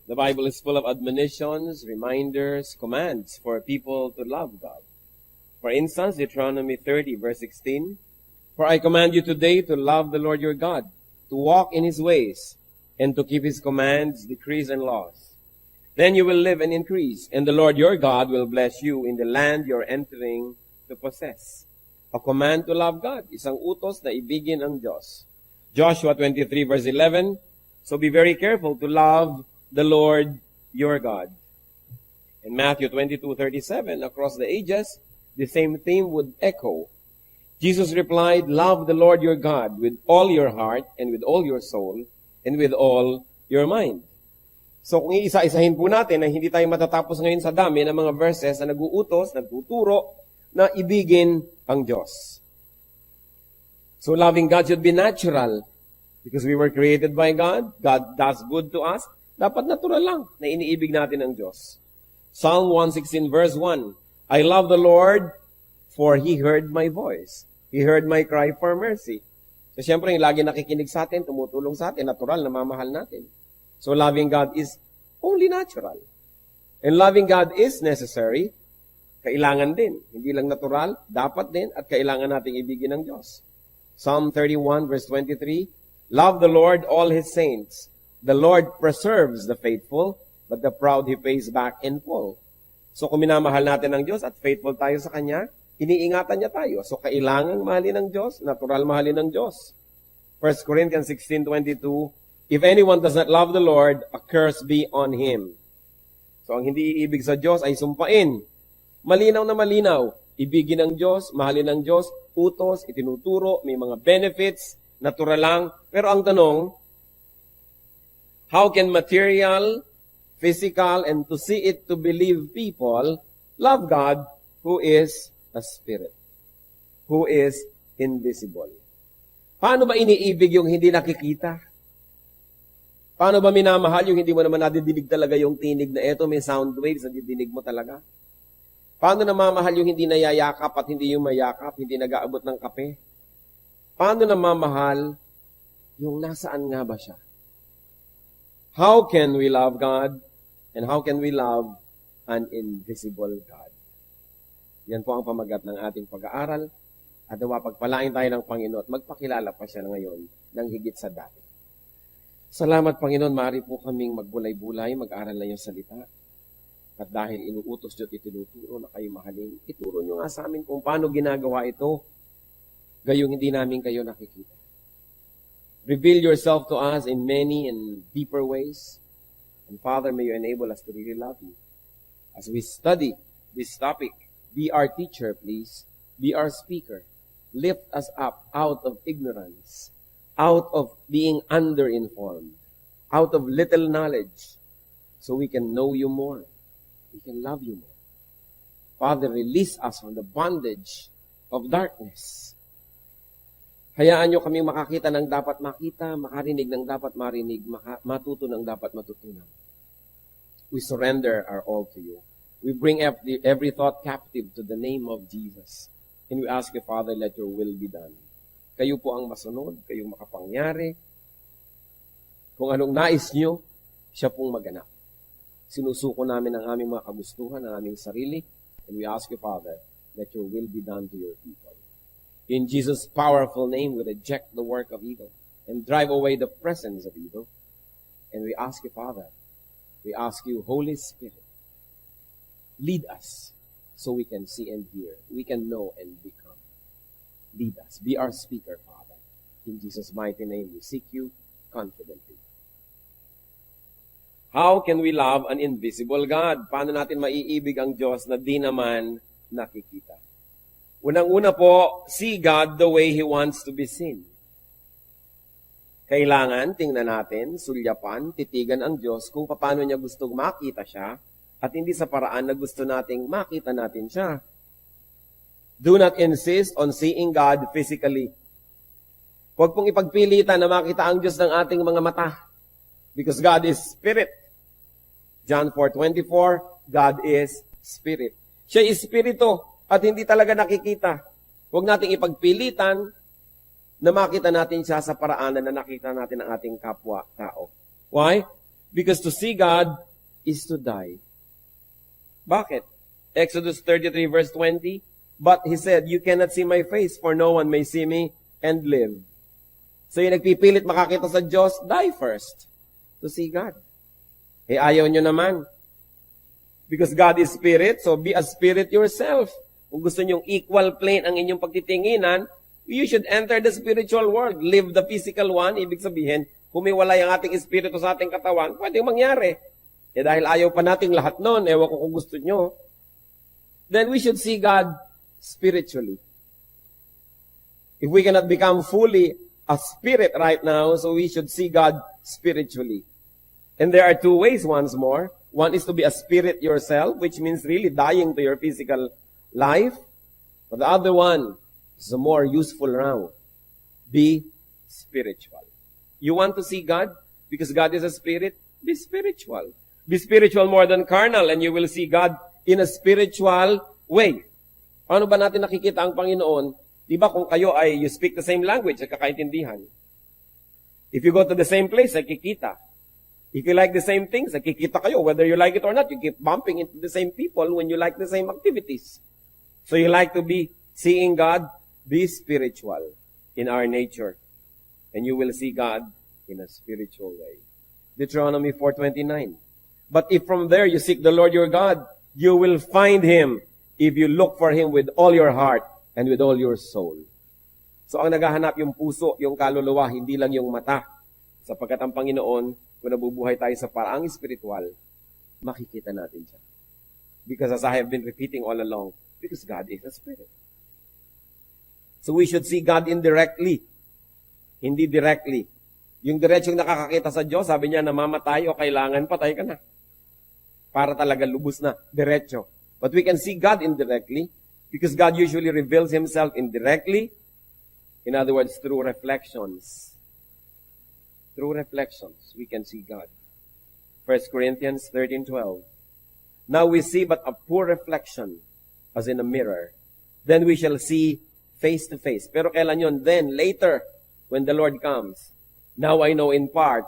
The Bible is full of admonitions, reminders, commands for people to love God. For instance, Deuteronomy 30, verse 16, "For I command you today to love the Lord your God, to walk in His ways, and to keep His commands, decrees, and laws. Then you will live and increase, and the Lord your God will bless you in the land you're entering to possess." A command to love God, isang utos na ibigin ang Diyos. Joshua 23, verse 11, "So be very careful to love the Lord your God." In Matthew 22:37, across the ages, the same theme would echo. Jesus replied, "Love the Lord your God with all your heart and with all your soul and with all your mind." So kung iisa-isahin po natin na hindi tayo matatapos ngayon sa dami ng mga verses na nag-uutos, nagtuturo na ibigin ang Diyos. So loving God should be natural because we were created by God. God does good to us. Dapat natural lang na iniibig natin ang Diyos. Psalm 116 verse 1, "I love the Lord for He heard my voice. He heard my cry for mercy." So siyempre, yung lagi nakikinig sa atin, tumutulong sa atin, natural na mamahal natin. So loving God is only natural. And loving God is necessary. Kailangan din. Hindi lang natural, dapat din, at kailangan nating ibigin ng Diyos. Psalm 31 verse 23, "Love the Lord, all His saints. The Lord preserves the faithful, but the proud He pays back in full." So kung minamahal natin ang Diyos at faithful tayo sa Kanya, iniingatan niya tayo. So kailangan mahalin ng Diyos, natural mahalin ng Diyos. 1 Corinthians 16:22, "If anyone does not love the Lord, a curse be on him." So ang hindi iibig sa Diyos ay sumpain. Malinaw na malinaw. Ibigin ng Diyos, mahalin ng Diyos, utos, itinuturo, may mga benefits, natural lang. Pero ang tanong, how can material, physical, and to see it to believe people love God who is a spirit, who is invisible? Paano ba iniibig yung hindi nakikita? Paano ba minamahal yung hindi mo naman nadidinig talaga yung tinig na eto, may sound waves na didinig mo talaga? Paano namamahal yung hindi nayayakap at hindi yung mayakap, hindi nag-aabot ng kape? Paano namamahal yung nasaan nga ba siya? How can we love God and how can we love an invisible God? Yan po ang pamagat ng ating pag-aaral at nawa pagpalain tayo ng Panginoon at magpakilala pa siya ngayon ng higit sa dati. Salamat, Panginoon, maaari po kaming magbulay-bulay, mag-aral na yung salita. At dahil inuutos niyo at itinuturo na kayo mahalin, ituro niyo nga sa amin kung paano ginagawa ito, gayong hindi namin kayo nakikita. Reveal yourself to us in many and deeper ways. And Father, may you enable us to really love you. As we study this topic, be our teacher, please. Be our speaker. Lift us up out of ignorance, out of being underinformed, out of little knowledge, so we can know you more. We can love you more. Father, release us from the bondage of darkness. Hayaan nyo kami makakita ng dapat makita, makarinig ng dapat marinig, matuto ng dapat matutunan. We surrender our all to you. We bring every thought captive to the name of Jesus. And we ask you, Father, let your will be done. Kayo po ang masunod, kayong makapangyari. Kung anong nais nyo, siya pong maganap. Sinusuko namin ang aming mga kagustuhan, ang aming sarili, and we ask you, Father, let your will be done to your people. In Jesus' powerful name, we reject the work of evil and drive away the presence of evil. And we ask you, Father, we ask you, Holy Spirit, lead us so we can see and hear, we can know and become. Lead us. Be our speaker, Father. In Jesus' mighty name, we seek you confidently. How can we love an invisible God? Paano natin maiibig ang Diyos na di naman nakikita? Unang-una po, see God the way He wants to be seen. Kailangan tingnan natin, sulyapan, titigan ang Diyos kung paano niya gustong makita siya at hindi sa paraan na gusto nating makita natin siya. Do not insist on seeing God physically. Huwag pong ipagpilitan na makita ang Diyos ng ating mga mata because God is Spirit. John 4:24, God is Spirit. Siya is Espiritu at hindi talaga nakikita. Huwag nating ipagpilitan na makita natin siya sa paraanan na nakita natin ang ating kapwa-tao. Why? Because to see God is to die. Bakit? Exodus 33 verse 20. But he said, you cannot see my face, for no one may see me and live. So yung nagpipilit makakita sa Diyos, die first to see God. Eh ayaw nyo naman. Because God is spirit, so be a spirit yourself. Kung gusto nyong equal plane ang inyong pagtitinginan, you should enter the spiritual world. Live the physical one, ibig sabihin, humiwalay ang ating espiritu sa ating katawan, pwedeng mangyari. Eh dahil ayaw pa nating lahat nun, ewan ko kung gusto nyo, then we should see God spiritually. If we cannot become fully a spirit right now, so we should see God spiritually. And there are two ways once more. One is to be a spirit yourself, which means really dying to your physical life. But the other one is a more useful round. Be spiritual. You want to see God? Because God is a spirit? Be spiritual. Be spiritual more than carnal, and you will see God in a spiritual way. Paano ba natin nakikita ang Panginoon? Di ba kung kayo ay you speak the same language, ay kakaintindihan. If you go to the same place, ay kikita. If you like the same things, ay kikita kayo. Whether you like it or not, you keep bumping into the same people when you like the same activities. So you like to be seeing God, be spiritual in our nature. And you will see God in a spiritual way. Deuteronomy 4:29. But if from there you seek the Lord your God, you will find Him if you look for Him with all your heart and with all your soul. So ang naghahanap yung puso, yung kaluluwa, hindi lang yung mata. Sapagkat ang Panginoon, kung nabubuhay tayo sa paraang espiritual, makikita natin siya. Because as I have been repeating all along, because God is a spirit. So we should see God indirectly, hindi directly. Yung diretsong nakakakita sa Diyos, sabi niya, namamatay o kailangan patay ka na. Para talaga lubos na, diretso. But we can see God indirectly because God usually reveals Himself indirectly. In other words, through reflections. Through reflections, we can see God. 1 Corinthians 13:12. Now we see but a poor reflection as in a mirror. Then we shall see face to face. Pero kailan yun? Then, later, when the Lord comes. Now I know in part,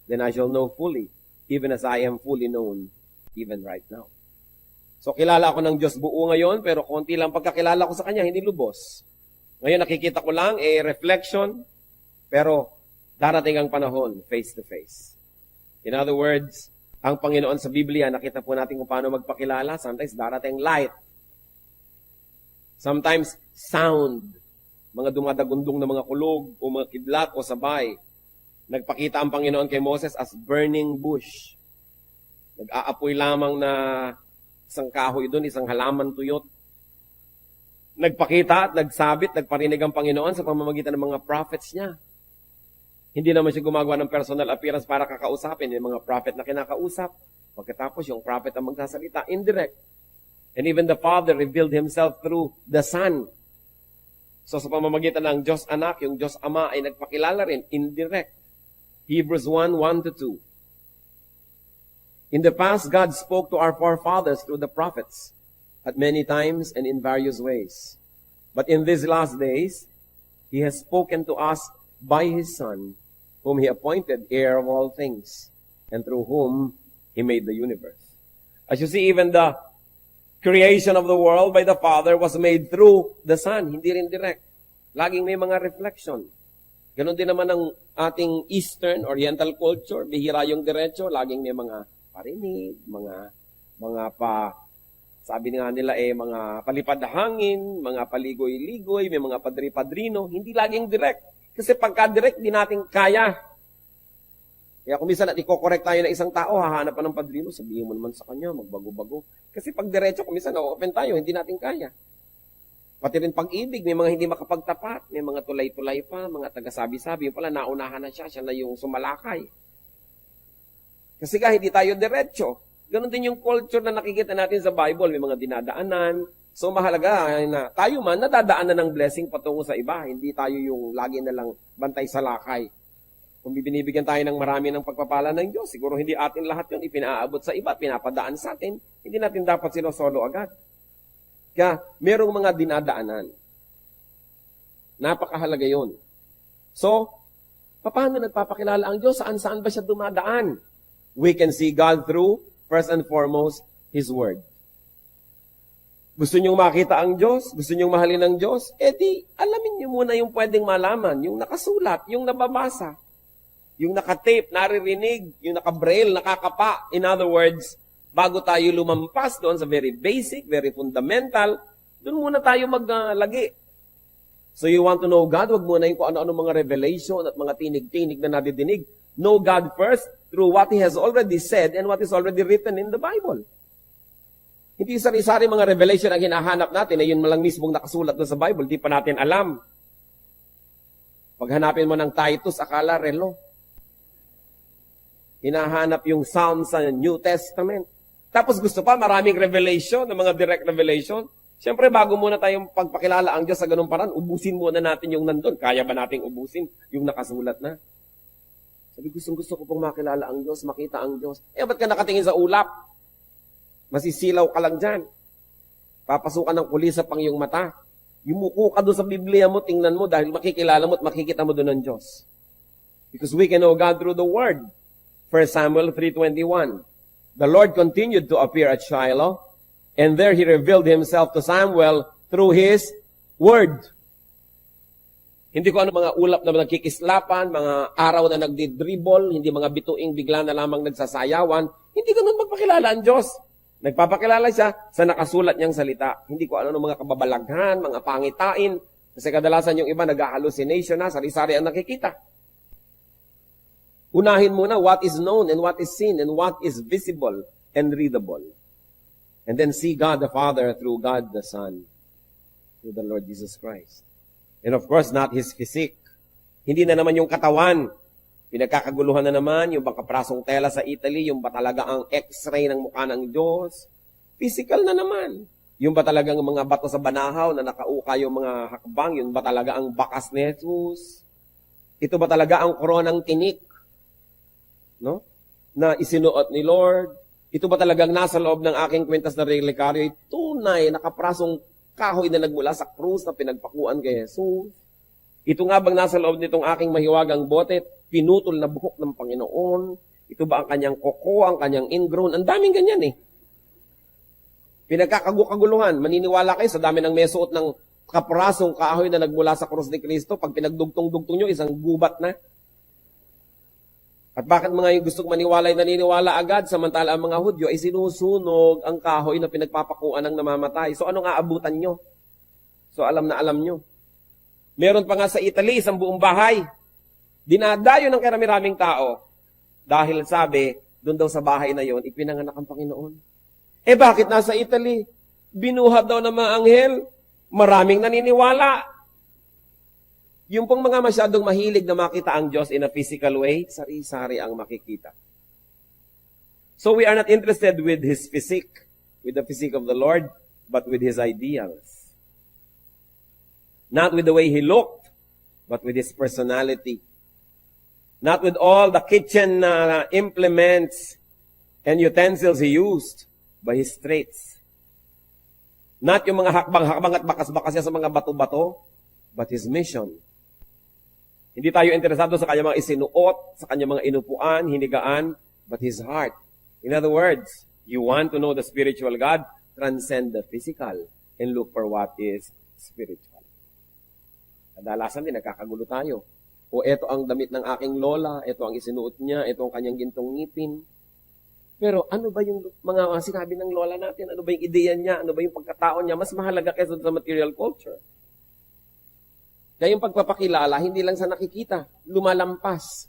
then I shall know fully, even as I am fully known, even right now. So, kilala ako ng Diyos buo ngayon, pero konti lang pagkakilala ko sa Kanya, hindi lubos. Ngayon, nakikita ko lang, reflection, pero darating ang panahon, face to face. In other words, ang Panginoon sa Biblia, nakita po natin kung paano magpakilala. Sometimes, darating light. Sometimes, sound. Mga dumadagundong na mga kulog, o mga kidlat, o sabay. Nagpakita ang Panginoon kay Moses as burning bush. Nag-aapoy lamang na isang kahoy doon, isang halaman tuyot. Nagpakita at nagsabit, nagparinig ang Panginoon sa pamamagitan ng mga prophets niya. Hindi naman siya gumagawa ng personal appearance para kakausapin. Yung mga prophet na kinakausap. Pagkatapos yung prophet ang magsasalita, indirect. And even the Father revealed Himself through the Son. So sa pamamagitan ng Diyos Anak, yung Diyos Ama ay nagpakilala rin, indirect. Hebrews 1:1-2. In the past, God spoke to our forefathers through the prophets at many times and in various ways. But in these last days, He has spoken to us by His Son, whom He appointed heir of all things, and through whom He made the universe. As you see, even the creation of the world by the Father was made through the Son, hindi rin direct. Laging may mga reflection. Ganon din naman ang ating Eastern, Oriental culture, bihira yung diretso, laging may mga parinig, sabi nga nila mga palipad hangin, mga paligoy-ligoy, may mga padri-padrino, hindi laging direct. Kasi pagka-direct, di natin kaya. Kaya kung minsan at i-correct tayo ng isang tao, hahanap pa ng padrino, sabihin mo naman sa kanya, magbago-bago. Kasi pag diretso, kung minsan na-open tayo, hindi natin kaya. Pati rin pag-ibig, may mga hindi makapagtapat, may mga tulay-tulay pa, mga taga-sabi-sabi, yung pala naunahan na siya na yung sumalakay. Kasi hindi tayo diretso. Ganon din yung culture na nakikita natin sa Bible, may mga dinadaanan. So mahalaga na tayo man nadadaanan ng blessing patungo sa iba, hindi tayo yung lagi na lang bantay sa lakay. Kung binibigyan tayo ng marami ng pagpapala ng Diyos, siguro hindi atin lahat yun ipinaabot sa iba, pinapadaan sa atin, hindi natin dapat sinosolo agad. Kaya, merong mga dinadaanan. Napakahalaga yun. So, paano nagpapakilala ang Diyos? Saan ba siya dumadaan? We can see God through, first and foremost, His Word. Gusto nyong makita ang Diyos? Gusto nyong mahalin ang Diyos? Di, alamin nyo muna yung pwedeng malaman, yung nakasulat, yung nababasa, yung nakatape, naririnig, yung nakabraille, nakakapa. In other words, bago tayo lumampas doon sa very basic, very fundamental, doon muna tayo maglagi. So you want to know God, wag muna yung kung ano-ano mga revelation at mga tinig-tinig na nadidinig. Know God first through what He has already said and what is already written in the Bible. Hindi sari-sari mga revelation ang hinahanap natin, ay yun lang mismong nakasulat doon sa Bible, di pa natin alam. Pag hanapin mo ng Titus, akala relo. Hinahanap yung Psalm sa New Testament. Tapos gusto pa, maraming revelation, ng mga direct revelation. Siyempre, bago muna tayong pagpakilala ang Diyos sa ganung paraan, ubusin muna natin yung nandun. Kaya ba nating ubusin yung nakasulat na? Sabi, gusto ko pong makilala ang Diyos, makita ang Diyos. Ba't ka nakatingin sa ulap? Masisilaw ka lang dyan. Papasukan ng kulisa pang iyong mata. Yumuko ka doon sa Biblia mo, tingnan mo, dahil makikilala mo at makikita mo doon ng Diyos. Because we can know God through the Word. 1 Samuel 3:21. The Lord continued to appear at Shiloh, and there He revealed Himself to Samuel through His Word. Hindi ko ano mga ulap na nagkikislapan, mga araw na nagdidribble, hindi mga bituing bigla na lamang nagsasayawan. Hindi ganun magpakilala ang Diyos. Nagpapakilala siya sa nakasulat niyang salita. Hindi ko ano mga kababalaghan, mga pangitain. Kasi kadalasan yung iba nag-hallucination na, sari-sari ang nakikita. Unahin muna what is known and what is seen and what is visible and readable. And then see God the Father through God the Son, through the Lord Jesus Christ. And of course, not His physique. Hindi na naman yung katawan. Pinagkakaguluhan na naman yung bangkaprasong tela sa Italy, yung ba talaga ang x-ray ng mukha ng Diyos. Physical na naman. Yung ba talagang mga bato sa banahaw na nakauka yung mga hakbang, yun ba talaga ang bakas ni Jesus? Ito ba talaga ang koronang tinik? No? Na isinuot ni Lord? Ito ba talagang nasa loob ng aking kwintas na relikaryo? Tunay, nakaprasong kahoy na nagmula sa krus na pinagpakuan kay Jesus. Ito nga bang nasa loob nitong aking mahiwagang bote, pinutol na buhok ng Panginoon? Ito ba ang kanyang koko, ang kanyang ingrown? Ang daming ganyan eh. Pinagkakaguluhan. Maniniwala kayo sa dami ng may suot ng kaprasong kahoy na nagmula sa krus ni Kristo. Pag pinagdugtong-dugtong nyo, isang gubat na. At bakit mga yung gustong maniwala ay naniniwala agad, samantala ang mga Hudyo ay sinusunog ang kahoy na pinagpapakuan ng namamatay. So anong aabutan nyo? So alam na alam nyo. Meron pa nga sa Italy, isang buong bahay. Dinadayo ng karami-raming tao. Dahil sabi, doon daw sa bahay na yon, ipinanganak ang Panginoon. Bakit nasa Italy? Binuhat daw ng mga anghel. Maraming naniniwala. Yung pong mga masyadong mahilig na makita ang Diyos in a physical way, sari-sari ang makikita. So we are not interested with His physique, with the physique of the Lord, but with His ideals. Not with the way He looked, but with His personality. Not with all the kitchen implements and utensils He used, but His traits. Not yung mga hakbang-hakbang at bakas-bakas niya sa mga bato-bato, but His mission. Hindi tayo interesado sa kanyang mga isinuot, sa kanyang mga inupuan, hinigaan, but His heart. In other words, you want to know the spiritual God, transcend the physical and look for what is spiritual. Kadalasan din, nagkakagulo tayo. O eto ang damit ng aking lola, eto ang isinuot niya, eto ang kanyang gintong ngipin. Pero ano ba yung mga sinabi ng lola natin? Ano ba yung ideya niya? Ano ba yung pagkatao niya? Mas mahalaga kaysa sa material culture. Kaya yung pagpapakilala, hindi lang sa nakikita, lumalampas.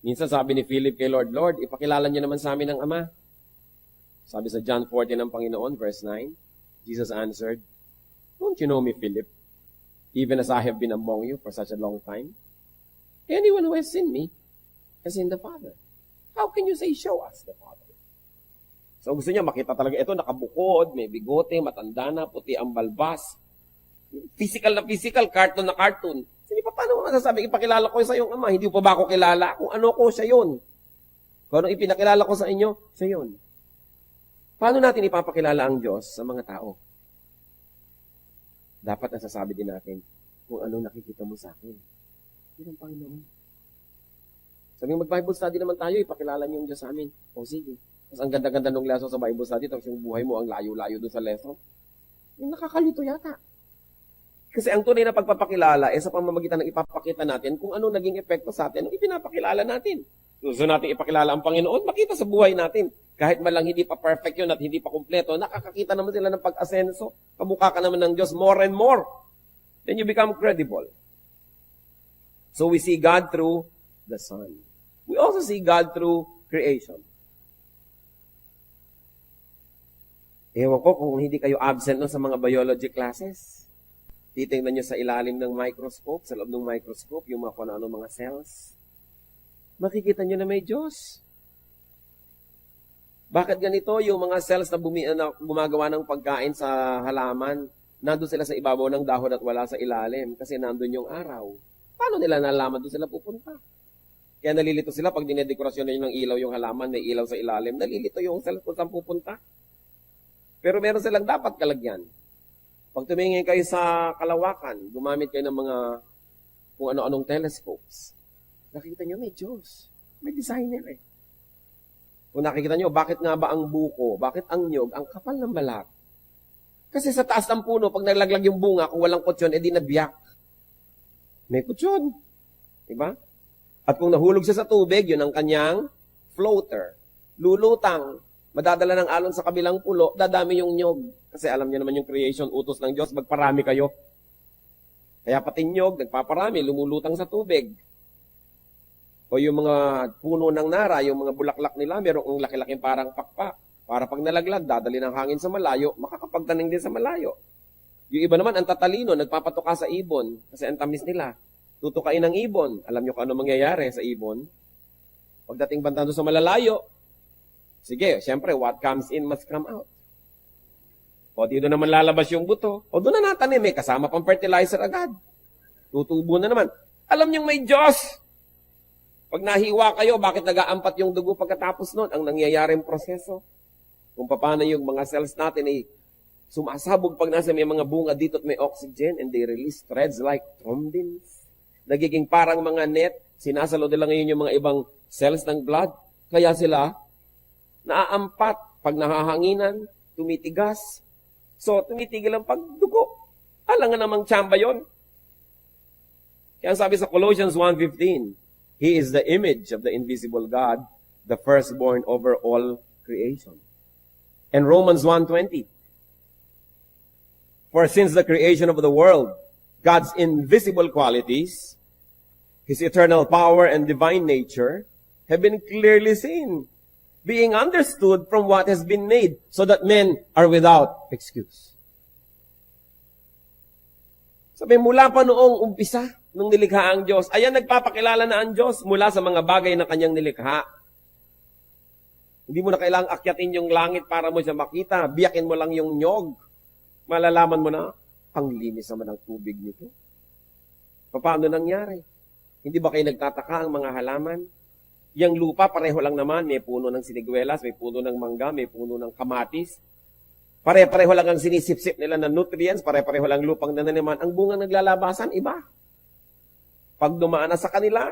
Minsan sabi ni Philip kay Lord, Lord, ipakilala niyo naman sa amin ang Ama. Sabi sa John 14 ng Panginoon, verse 9, Jesus answered, Don't you know me, Philip? Even as I have been among you for such a long time? Anyone who has seen me has seen the Father. How can you say, show us the Father? So gusto niya makita talaga ito, nakabukod, may bigote, matanda na, puti ang balbas. Physical na physical, cartoon na cartoon. Sige pa, paano mo masasabi, ipakilala ko sa iyong Ama? Hindi pa ba ako kilala? Kung ano ko, siya yun. Kung anong ipinakilala ko sa inyo, siya yun. Paano natin ipapakilala ang Diyos sa mga tao? Dapat nasasabi din natin kung ano nakikita mo sa akin. Yun ang Panginoon. Sabi mag-Bible study naman tayo, ipakilala niyo yung Diyos sa amin. O sige. Tapos ang ganda-ganda ng lesson sa Bible study, tapos yung buhay mo ang layo-layo doon sa lesson. Yung nakakalito yata. Kasi ang tunay na pagpapakilala ay sa pamamagitan ng ipapakita natin kung ano naging epekto sa atin, ang ipinapakilala natin. Gusto natin ipakilala ang Panginoon, makita sa buhay natin. Kahit malang hindi pa perfect yun at hindi pa kumpleto, nakakakita naman sila ng pag-asenso. Kamukha ka naman ng Diyos more and more. Then you become credible. So we see God through the Son. We also see God through creation. Ewan ko kung hindi kayo absent nun sa mga biology classes. Titingnan nyo sa ilalim ng microscope, sa loob ng microscope, yung mga kung ano mga cells. Makikita nyo na may Diyos. Bakit ganito? Yung mga cells na gumagawa ng pagkain sa halaman, nandun sila sa ibabaw ng dahon at wala sa ilalim kasi nandun yung araw. Paano nila nalaman doon sila pupunta? Kaya nalilito sila pag dinedekorasyon nyo ng ilaw yung halaman, may ilaw sa ilalim, nalilito yung cells kung saan pupunta. Pero meron silang dapat kalagyan. Pag tumingin kayo sa kalawakan, gumamit kayo ng mga kung ano-anong telescopes, nakikita nyo may Diyos. May designer eh. Kung nakikita nyo, bakit nga ba ang buko? Bakit ang nyog? Ang kapal ng balat. Kasi sa taas ng puno, pag naglaglag yung bunga, kung walang kutsyon, edi nabiyak. May kutsyon. Diba? At kung nahulog siya sa tubig, yun ang kanyang floater. Lulutang. Madadala ng alon sa kabilang pulo, dadami yung nyog. Kasi alam niyo naman yung creation, utos ng Diyos, magparami kayo. Kaya pati nyog, nagpaparami, lumulutang sa tubig. O yung mga puno ng nara, yung mga bulaklak nila, merong laki-laking parang pakpak. Para pag nalaglag, dadali ng hangin sa malayo, makakapagtaning din sa malayo. Yung iba naman, ang tatalino, nagpapatuka sa ibon, kasi ang tamis nila. Tutukain ng ibon. Alam nyo kung ano mangyayari sa ibon? Pagdating banta doon sa malalayo, sige, siyempre, what comes in must come out. O dito naman lalabas yung buto. O doon na natanim, may kasama pang fertilizer agad. Tutubo na naman. Alam nyo may Diyos! Pag nahiwa kayo, bakit nag-aampat yung dugo pagkatapos nun? Ang nangyayaring proseso. Kung paano yung mga cells natin ay sumasabog pag nasa may mga bunga dito at may oxygen and they release threads like thrombins. Nagiging parang mga net. Sinasalo nila ngayon yung mga ibang cells ng blood. Kaya sila naaampat pag nahahanginan, tumitigas. So, tumitigil ang pagdugo. Alam nga namang tsamba yun. Kaya sabi sa Colossians 1:15, He is the image of the invisible God, the firstborn over all creation. And Romans 1:20, For since the creation of the world, God's invisible qualities, His eternal power and divine nature, have been clearly seen, being understood from what has been made, so that men are without excuse. Sabi, mula pa noong umpisa, nung nilikha ang Diyos, ayan nagpapakilala na ang Diyos mula sa mga bagay na kanyang nilikha. Hindi mo na kailangang akyatin yung langit para mo siya makita. Biyakin mo lang yung nyog. Malalaman mo na, ang linis naman ng tubig nito. Paano nangyari? Hindi ba kayo nagtataka ang mga halaman? Yang lupa, pareho lang naman. May puno ng siniguelas, may puno ng mangga, may puno ng kamatis. Pare-pareho lang ang sinisip-sip nila ng nutrients, pare-pareho lang lupang nananiman. Ang bunga naglalabasan, iba. Pag dumaan na sa kanila,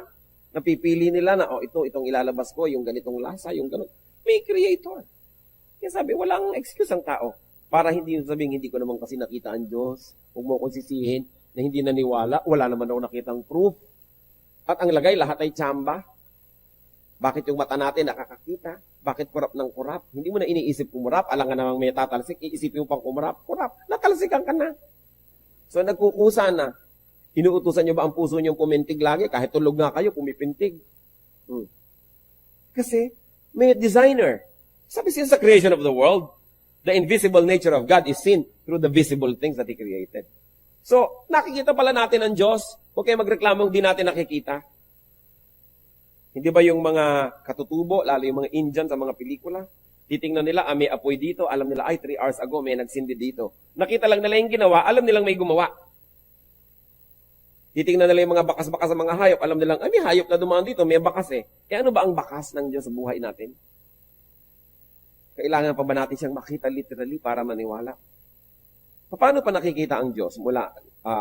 napipili nila na, itong ilalabas ko, yung ganitong lasa, yung ganun. May creator. Kaya sabi, walang excuse ang tao. Para hindi sabihin, hindi ko naman kasi nakita ang Diyos. Huwag mo akong sisihin na hindi naniwala. Wala naman ako nakitang proof. At ang lagay, lahat ay tsamba. Bakit yung mata natin nakakakita? Bakit kurap ng kurap? Hindi mo na iniisip kumurap. Alam nga namang may tatalsik, iisipin mo pang kumurap. Kurap, natalsikan ka na. So nagkukusa na. Inuutusan nyo ba ang puso nyo pumintig lagi? Kahit tulog nga kayo, pumipintig. Kasi may designer. Sabi siya sa creation of the world, the invisible nature of God is seen through the visible things that He created. So, nakikita pala natin ang Diyos. Huwag kayo magreklamong di natin nakikita. Hindi ba yung mga katutubo, lalo yung mga Indian sa mga pelikula, titingnan nila, may apoy dito, alam nila, 3 hours ago may nagsindi dito. Nakita lang nila yung ginawa, alam nilang may gumawa. Titingnan nila yung mga bakas-bakas sa mga hayop, alam nilang, may hayop na dumaan dito, may bakas eh. Kaya ano ba ang bakas ng Diyos sa buhay natin? Kailangan pa ba natin siyang makita literally para maniwala? Paano pa nakikita ang Diyos mula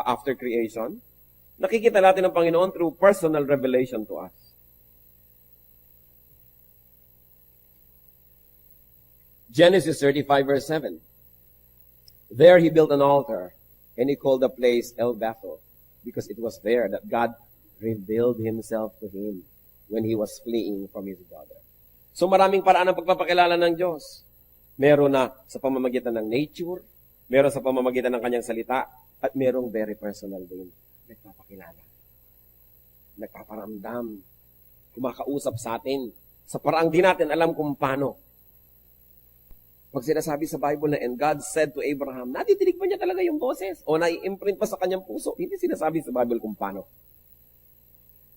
after creation? Nakikita natin ang Panginoon through personal revelation to us. Genesis 35 verse 7. There he built an altar, and he called the place El Bethel, because it was there that God revealed himself to him when he was fleeing from his brother. So maraming paraan ng pagpapakilala ng Diyos. Meron na sa pamamagitan ng nature, meron sa pamamagitan ng kanyang salita, at merong very personal din. Nagpapakilala. Nagpaparamdam. Kumakausap sa atin. Sa paraang di natin alam kung paano. Pag sinasabi sa Bible na, and God said to Abraham, nadidinig ba niya talaga yung boses? O nai-imprint pa sa kanyang puso? Hindi sinasabi sa Bible kung paano.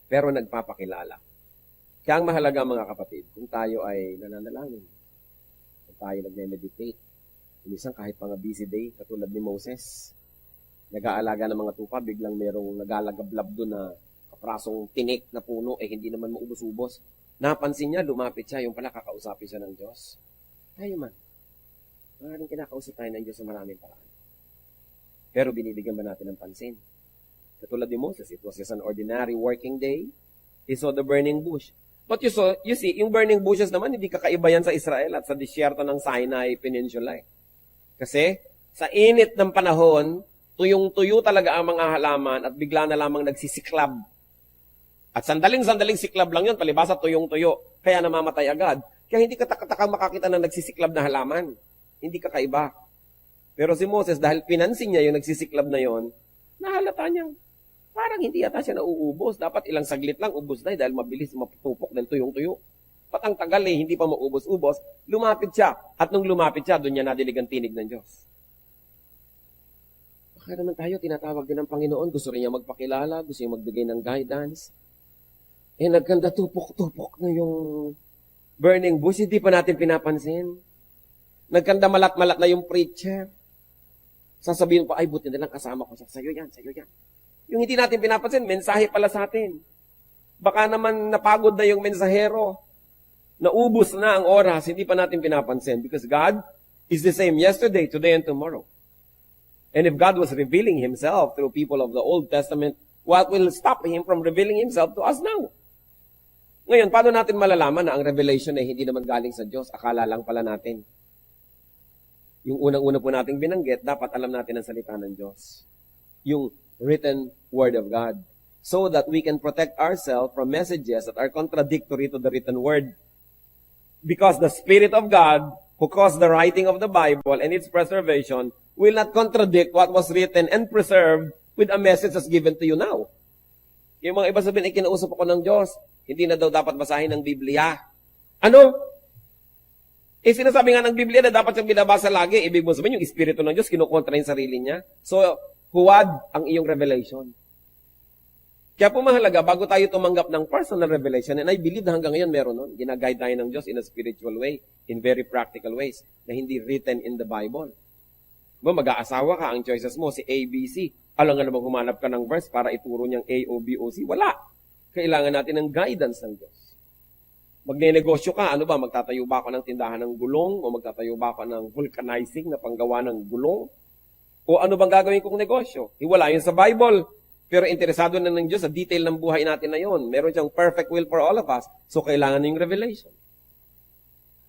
Pero nagpapakilala. Kaya ang mahalaga mga kapatid, kung tayo ay nananalangin, kung tayo nagme-meditate, minsan kahit mga busy day, katulad ni Moses, nag-aalaga ng mga tupa, biglang merong nagalagablab doon na kaprasong tinik na puno, hindi naman maubos-ubos. Napansin niya, lumapit siya, yung pala kakausapin siya ng Diyos. Tayo man. Maraming kinakausap tayo ng Diyos sa maraming paraan. Pero binibigyan ba natin ng pansin? Katulad ni Moses, it was just an ordinary working day. He saw the burning bush. But you see, yung burning bushes naman, hindi kakaiba yan sa Israel at sa disyerto ng Sinai Peninsula. Kasi, sa init ng panahon, tuyong-tuyo talaga ang mga halaman at bigla na lamang nagsisiklab. At sandaling-sandaling siklab lang yun, palibasa tuyong-tuyo. Kaya namamatay agad. Kaya hindi ka takang makakita ng nagsisiklab na halaman. Hindi kakaiba. Pero si Moses, dahil pinansin niya yung nagsisiklab na yon, nahalata niyang parang hindi yata siya nauubos. Dapat ilang saglit lang, ubos na dahil mabilis mapupok ng tuyong-tuyo. Pat ang tagal hindi pa maubos-ubos, lumapit siya. At nung lumapit siya, doon niya nadilig ang tinig ng Diyos. Baka naman tayo, tinatawag din ng Panginoon. Gusto rin niya magpakilala, gusto niya magbigay ng guidance. Nagkanda tupok-tupok na yung burning bush, hindi pa natin pinapansin. Nagkanda malat-malat na yung preacher. Sasabihin pa, ay buti na lang kasama ko. Sa'yo yan, sa'yo yan. Yung hindi natin pinapansin, mensahe pala sa atin. Baka naman napagod na yung mensahero. Naubos na ang oras, hindi pa natin pinapansin. Because God is the same yesterday, today, and tomorrow. And if God was revealing Himself through people of the Old Testament, what will stop Him from revealing Himself to us now? Ngayon, paano natin malalaman na ang revelation ay hindi naman galing sa Diyos? Akala lang pala natin. Yung unang-una po nating binanggit, dapat alam natin ang salita ng Diyos. Yung written Word of God. So that we can protect ourselves from messages that are contradictory to the written Word. Because the Spirit of God, who caused the writing of the Bible and its preservation, will not contradict what was written and preserved with a message that's given to you now. Yung mga iba sabihin, kinausap ako ng Diyos, hindi na daw dapat basahin ng Biblia. Ano? Sinasabi nga ng Biblia na dapat siyang binabasa lagi. Ibig mo sabihin, yung Espiritu ng Diyos, kinukontra yung sarili niya. So, huwad ang iyong revelation. Kaya po mahalaga, bago tayo tumanggap ng personal revelation, and I believe na hanggang ngayon meron nun, ginaguide tayo ng Diyos in a spiritual way, in very practical ways, na hindi written in the Bible. Mag-aasawa ka, ang choices mo, si A, B, C. Alam nga namang humanap ka ng verse para ituro niyang A, O, B, O, C. Wala. Kailangan natin ng guidance ng Diyos. Magne-negosyo ka, ano ba? Magtatayo ba ako ng tindahan ng gulong? O magtatayo ba ako ng vulcanizing na panggawa ng gulong? O ano bang gagawin kong negosyo? Wala yun sa Bible. Pero interesado na ng Diyos sa detail ng buhay natin na yun. Meron siyang perfect will for all of us. So kailangan yung revelation.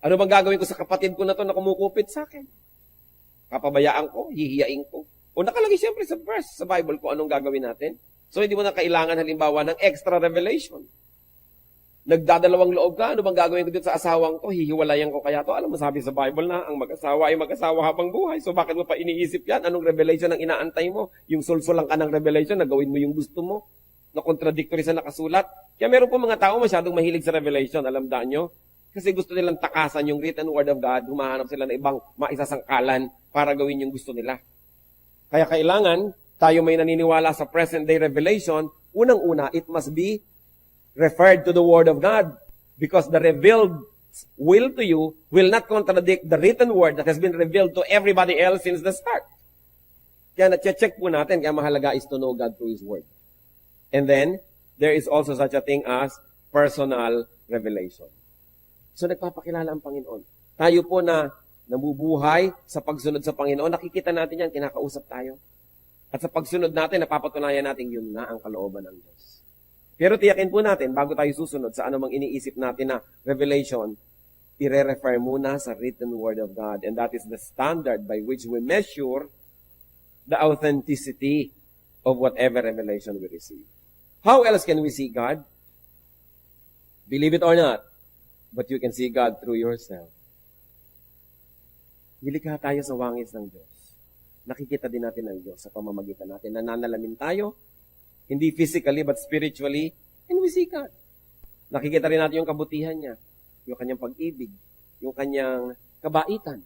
Ano bang gagawin ko sa kapatid ko na to na kumukupit sa akin? Papabayaan ko? Hihiyain ko? O nakalagay siyempre sa verse sa Bible kung anong gagawin natin. So hindi mo na kailangan halimbawa ng extra revelation. Nagdadalawang loob ka, ano bang gagawin ko dito sa asawang ko? Hihiwalayan ko kaya to? Alam mo, sabi sa Bible na ang mag-asawa ay mag-asawa habang buhay. So bakit mo pa iniisip yan? Anong revelation ang inaantay mo? Yung sulsulang ka ng revelation, na gawin mo yung gusto mo? Na contradictory sa nakasulat? Kaya meron po mga tao masyadong mahilig sa revelation. Alam daan nyo? Kasi gusto nilang takasan yung written word of God. Humahanap sila ng ibang maisasangkalan para gawin yung gusto nila. Kaya kailangan, tayo may naniniwala sa present day revelation, unang-una, it must be referred to the Word of God. Because the revealed will to you will not contradict the written Word that has been revealed to everybody else since the start. Kaya na-check po natin, kaya mahalaga is to know God through His Word. And then, there is also such a thing as personal revelation. So, nagpapakilala ang Panginoon. Tayo po na nabubuhay sa pagsunod sa Panginoon, nakikita natin yan, kinakausap tayo. At sa pagsunod natin, napapatunayan natin yun na ang kalooban ng Diyos. Pero tiyakin po natin, bago tayo susunod sa anumang iniisip natin na revelation, ire-refer muna sa written word of God. And that is the standard by which we measure the authenticity of whatever revelation we receive. How else can we see God? Believe it or not, but you can see God through yourself. Nilikha tayo sa wangis ng Diyos. Nakikita din natin ang Diyos sa pamamagitan natin. Nananalamin tayo, hindi physically but spiritually, and we see God. Nakikita rin natin yung kabutihan niya, yung kanyang pag-ibig, yung kanyang kabaitan.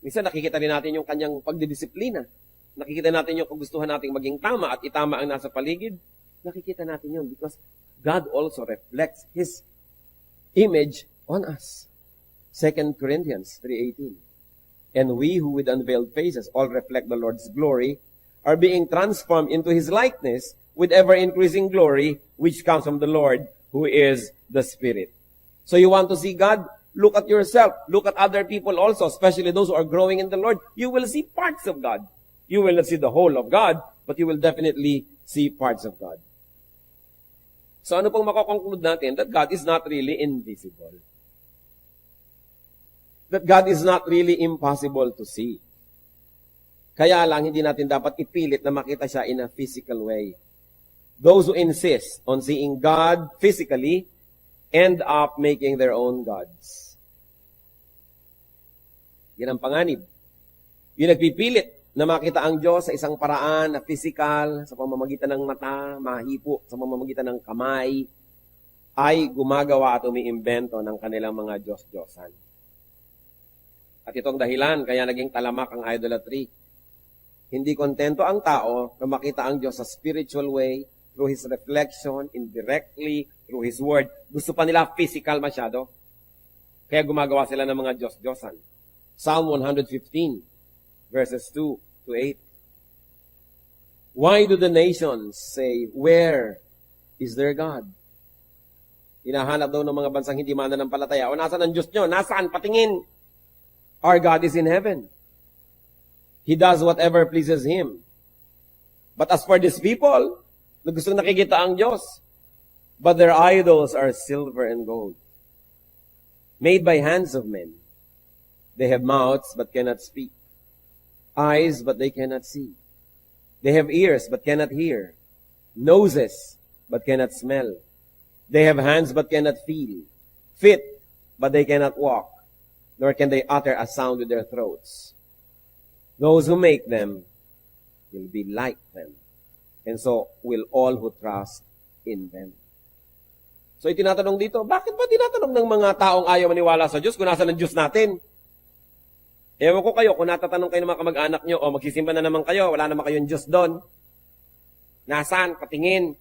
Minsan nakikita rin natin yung kanyang pagdidisiplina. Nakikita natin yung kagustuhan nating maging tama at itama ang nasa paligid. Nakikita natin yun because God also reflects His image on us. 2 Corinthians 3:18. And we who with unveiled faces all reflect the Lord's glory are being transformed into His likeness with ever-increasing glory which comes from the Lord who is the Spirit. So you want to see God? Look at yourself. Look at other people also, especially those who are growing in the Lord. You will see parts of God. You will not see the whole of God, but you will definitely see parts of God. So ano pong makokonclude natin? That God is not really invisible. That God is not really impossible to see. Kaya lang, hindi natin dapat ipilit na makita siya in a physical way. Those who insist on seeing God physically end up making their own gods. Yan ang panganib. Yung nagpipilit na makita ang Diyos sa isang paraan na physical, sa pamamagitan ng mata, mahipo, sa pamamagitan ng kamay, ay gumagawa at umiimbento ng kanilang mga Diyos-Diyosan. At itong dahilan, kaya naging talamak ang idolatry. Hindi kontento ang tao na makita ang Diyos sa spiritual way, through His reflection, indirectly, through His word. Gusto pa nila physical masyado. Kaya gumagawa sila ng mga Diyos-Diyosan. Psalm 115, verses 2 to 8. Why do the nations say, where is their God? Hinahanap daw ng mga bansang hindi mananampalataya. O nasaan ang Diyos nyo? Nasaan? Patingin. Our God is in heaven. He does whatever pleases Him. But as for these people, na gustong nakikita ang Diyos, but their idols are silver and gold, made by hands of men. They have mouths but cannot speak, eyes but they cannot see. They have ears but cannot hear, noses but cannot smell. They have hands but cannot feel, feet but they cannot walk, nor can they utter a sound with their throats. Those who make them will be like them, and so will all who trust in them. So itinatanong dito, bakit ba tinatanong ng mga taong ayaw maniwala sa Diyos kung nasa ng Diyos natin? Ewan ko kayo, kung natatanong kayo ng mga kamag-anak nyo, o magsisimba na naman kayo, wala naman kayong Diyos doon. Nasaan? Patingin.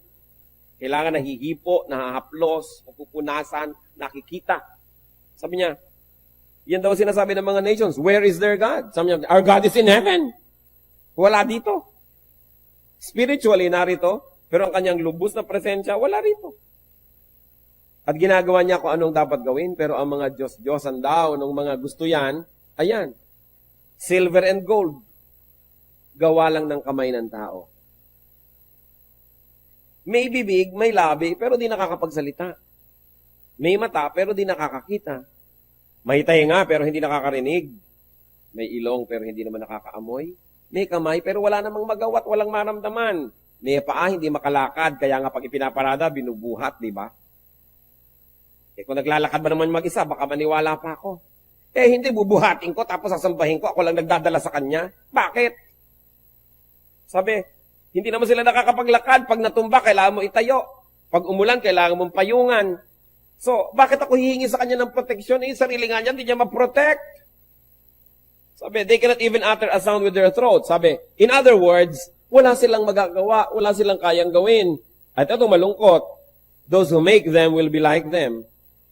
Kailangan nahihipo, nahahaplos, pupunasan, nakikita. Sabi niya, yan daw sinasabi ng mga nations, where is their God? Sabi niya, our God is in heaven. Wala dito. Spiritually, narito, pero ang kanyang lubos na presensya, wala rito. At ginagawa niya kung anong dapat gawin, pero ang mga Diyos-Diyosan daw, ng mga gusto yan, ayan, silver and gold, gawa lang ng kamay ng tao. May bibig, may labi, pero di nakakapagsalita. May mata, pero di nakakakita. May tainga, pero hindi nakakarinig. May ilong, pero hindi naman nakakaamoy. May kamay, pero wala namang magawa't walang maramdaman. May paa, hindi makalakad, kaya nga pag ipinaparada, binubuhat, di ba? Kung naglalakad ba naman mag-isa, baka maniwala pa ako. Hindi, bubuhatin ko, tapos sasambahin ko, ako lang nagdadala sa kanya. Bakit? Sabi, hindi naman sila nakakapaglakad. Pag natumba, kailangan mo itayo. Pag umulan, kailangan mong payungan. So, bakit ako hihingi sa kanya ng proteksyon? Sarili nga niya, hindi niya ma-protect. Sabi, they cannot even utter a sound with their throat. Sabi, in other words, wala silang magagawa, wala silang kayang gawin. At ito malungkot, those who make them will be like them.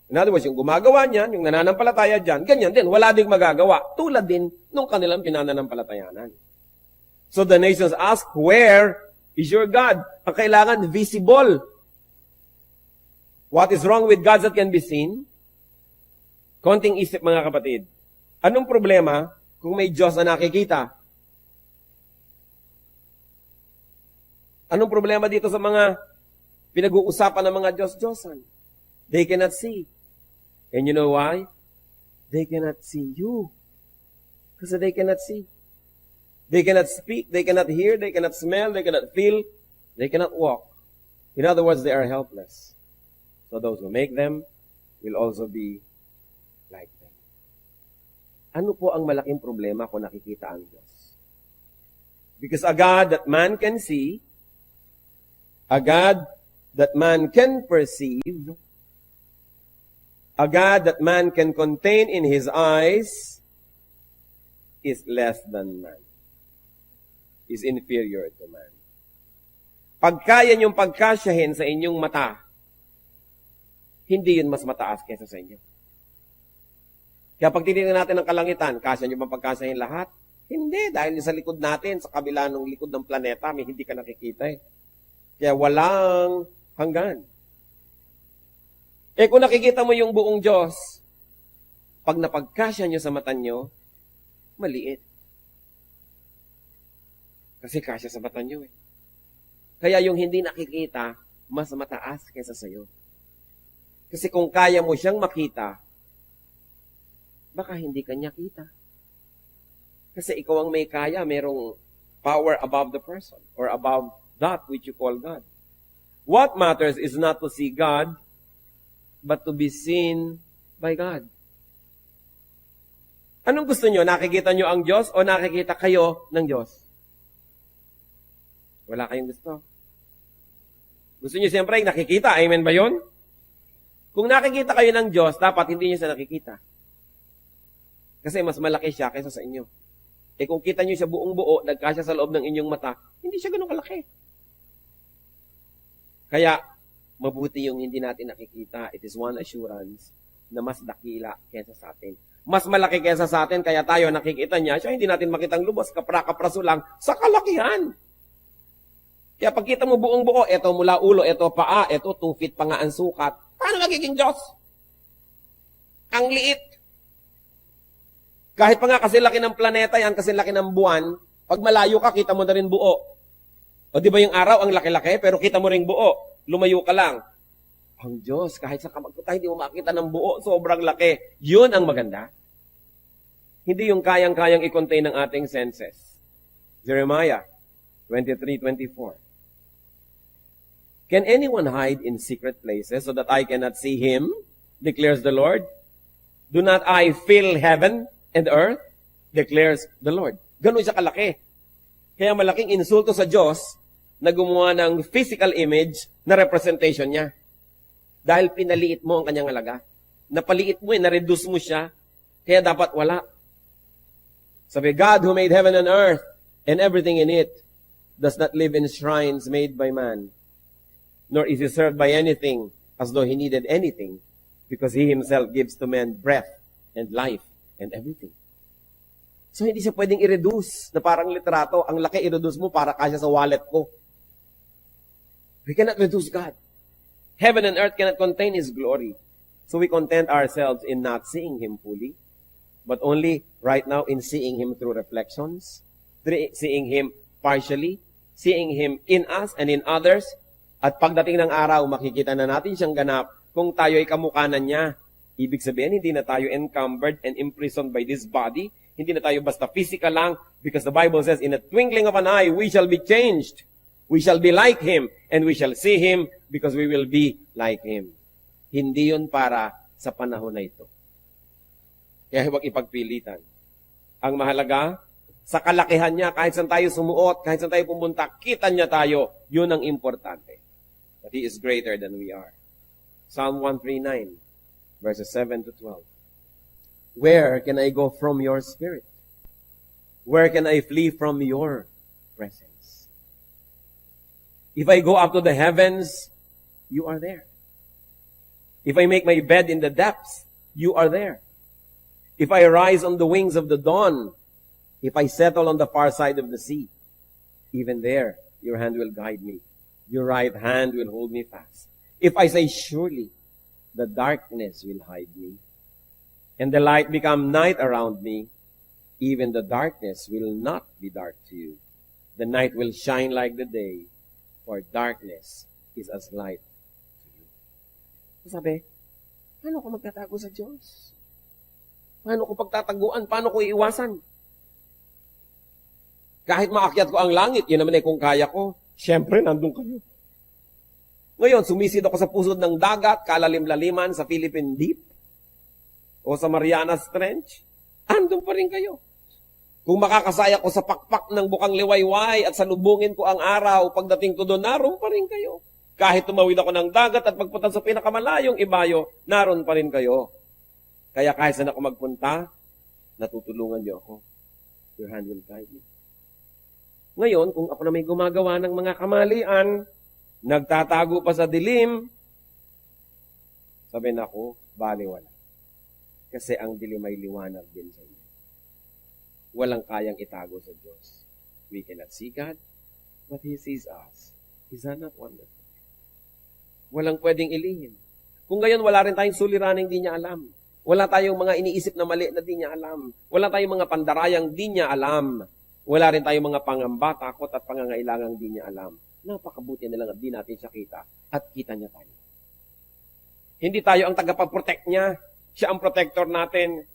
In other words, yung gumagawa niyan, yung nananampalataya dyan, ganyan din, wala ding magagawa. Tulad din nung kanilang pinananampalatayanan. So the nations ask, where is your God? Ang kailangan, visible. What is wrong with gods that can be seen? Konting isip mga kapatid. Anong problema kung may Diyos na nakikita? Anong problema dito sa mga pinag-uusapan ng mga Diyos-Diyosan? They cannot see. And you know why? they cannot see you. Because they cannot see. They cannot speak, they cannot hear, they cannot smell, they cannot feel, they cannot walk. In other words, they are helpless. So those who make them will also be like them. Ano po ang malaking problema kung nakikita ang Diyos? Because a God that man can see, a God that man can perceive, a God that man can contain in his eyes is less than man. Is inferior to man. Pag kaya niyong pagkasyahin sa inyong mata, hindi yun mas mataas kaysa sa inyo. Kaya pag tinitingnan natin ang kalangitan, kasya niyo ba pagkasyahin lahat? Hindi, dahil sa likod natin, sa kabila ng likod ng planeta, may hindi ka nakikita eh. Kaya walang hanggan. Kung nakikita mo yung buong Diyos, pag napagkasya niyo sa mata niyo, maliit. Kasi kasya sa mata niyo eh. Kaya yung hindi nakikita, mas mataas kaysa sa'yo. Kasi kung kaya mo siyang makita, baka hindi kanya kita. Kasi ikaw ang may kaya, merong power above the person or above that which you call God. What matters is not to see God, but to be seen by God. Anong gusto nyo? Nakikita nyo ang Diyos o nakikita kayo ng Diyos? Wala kayong gusto. Gusto nyo siyempre nakikita. Amen ba yun? Kung nakikita kayo ng Diyos, dapat hindi nyo siya nakikita. Kasi mas malaki siya kaysa sa inyo. Kung kita nyo siya buong buo, nagkasya sa loob ng inyong mata, hindi siya ganun kalaki. Kaya, mabuti yung hindi natin nakikita. It is one assurance na mas dakila kaysa sa atin. Mas malaki kaysa sa atin, kaya tayo nakikita niya, siya hindi natin makitang lubos, kapra-kapraso lang, sa kalakihan. Kaya pagkita mo buong buo, eto mula ulo, eto paa, eto 2 feet pa nga ang sukat, paano magiging Diyos? Ang liit. Kahit pa nga kasi laki ng planeta yan, kasi laki ng buwan, pag malayo ka, kita mo na rin buo. O di ba yung araw, ang laki-laki, pero kita mo rin buo. Lumayo ka lang. Ang Diyos, kahit sa kamagkutay, hindi mo makita ng buo, sobrang laki. Yun ang maganda. Hindi yung kayang-kayang i-contain ng ating senses. Jeremiah 23:24. Can anyone hide in secret places so that I cannot see him? Declares the Lord. Do not I fill heaven and earth? Declares the Lord. Ganun siya kalaki. Kaya malaking insulto sa Diyos na gumawa ng physical image na representation niya. Dahil pinaliit mo ang kanyang halaga. Napaliit mo na-reduce mo siya. Kaya dapat wala. Sabi, God who made heaven and earth and everything in it does not live in shrines made by man, nor is he served by anything as though he needed anything, because he himself gives to men breath and life and everything. So hindi siya pwedeng i-reduce na parang litrato. Ang laki i-reduce mo para kasya sa wallet ko. We cannot reduce God. Heaven and earth cannot contain His glory. So we content ourselves in not seeing Him fully, but only right now in seeing Him through reflections, seeing Him partially, seeing Him in us and in others. At pagdating ng araw, makikita na natin siyang ganap kung tayo ay kamukanan niya. Ibig sabihin, hindi na tayo encumbered and imprisoned by this body. Hindi na tayo basta physical lang, because the Bible says, in a twinkling of an eye, we shall be changed. We shall be like Him, and we shall see Him because we will be like Him. Hindi yun para sa panahon na ito. Kaya huwag ipagpilitan. Ang mahalaga, sa kalakihan niya, kahit saan tayo sumuot, kahit saan tayo pumunta, kita niya tayo. Yun ang importante. That He is greater than we are. Psalm 139, verses 7 to 12. Where can I go from your spirit? Where can I flee from your presence? If I go up to the heavens, you are there. If I make my bed in the depths, you are there. If I rise on the wings of the dawn, if I settle on the far side of the sea, even there, your hand will guide me. Your right hand will hold me fast. If I say, surely, the darkness will hide me, and the light become night around me, even the darkness will not be dark to you. The night will shine like the day, for darkness is as light to you. Sabi, paano ko magtatago sa Diyos? Paano ko pagtataguan? Paano ko iiwasan? Kahit maakyat ko ang langit, yun naman kung kaya ko. Siyempre, nandun kayo. Ngayon, sumisid ako sa pusod ng dagat, kalalim-laliman sa Philippine Deep, o sa Marianas Trench, andun pa rin kayo. Kung makakasaya ko sa pakpak ng bukang liwayway at salubungin ko ang araw, pagdating ko doon, naroon pa rin kayo. Kahit tumawid ako ng dagat at pagpunta sa pinakamalayong ibayo, naroon pa rin kayo. Kaya kahit saan ako magpunta, natutulungan niyo ako. Your hand will guide me. Ngayon, kung ako na may gumagawa ng mga kamalian, nagtatago pa sa dilim, sabihin ako, baliwala. Kasi ang dilim ay liwanag din sa inyo. Walang kayang itago sa Diyos. We cannot see God, but He sees us. Is that not wonderful? Walang pwedeng ilihim. Kung gayon, wala rin tayong suliraning di niya alam. Wala tayong mga iniisip na mali na di niya alam. Wala tayong mga pandarayang di niya alam. Wala rin tayong mga pangamba, takot at pangangailangang di niya alam. Napakabuti na lang at di natin siya kita at kita niya tayo. Hindi tayo ang tagapag-protect niya. Siya ang protector natin.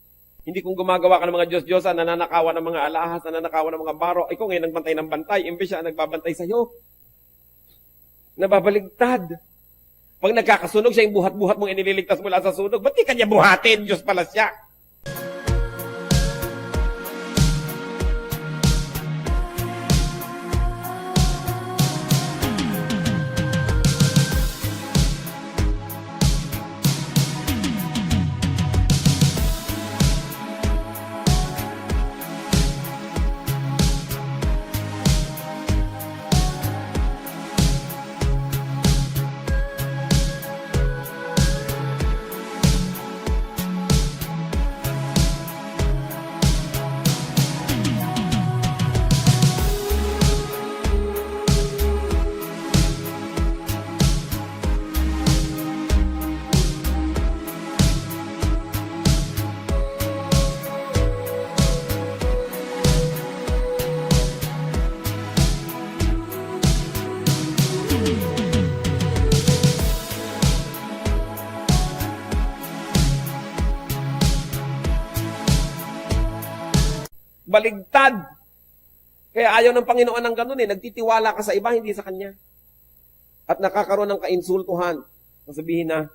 Hindi kung gumagawa ka ng mga Diyos-Diyosan, nananakawan ng mga alahas, nananakawan ng mga baro, ikaw ngayon nagbantay ng bantay, imbes siya nagbabantay sa'yo. Nababaligtad. Pag nagkakasunog, siya yung buhat-buhat mong inililigtas mula sa sunog. Ba't di kanya buhatin? Diyos pala siya. Baligtad. Kaya ayaw ng Panginoon ng ganun eh. Nagtitiwala ka sa iba, hindi sa Kanya. At nakakaroon ng kainsultuhan. Sabihin na,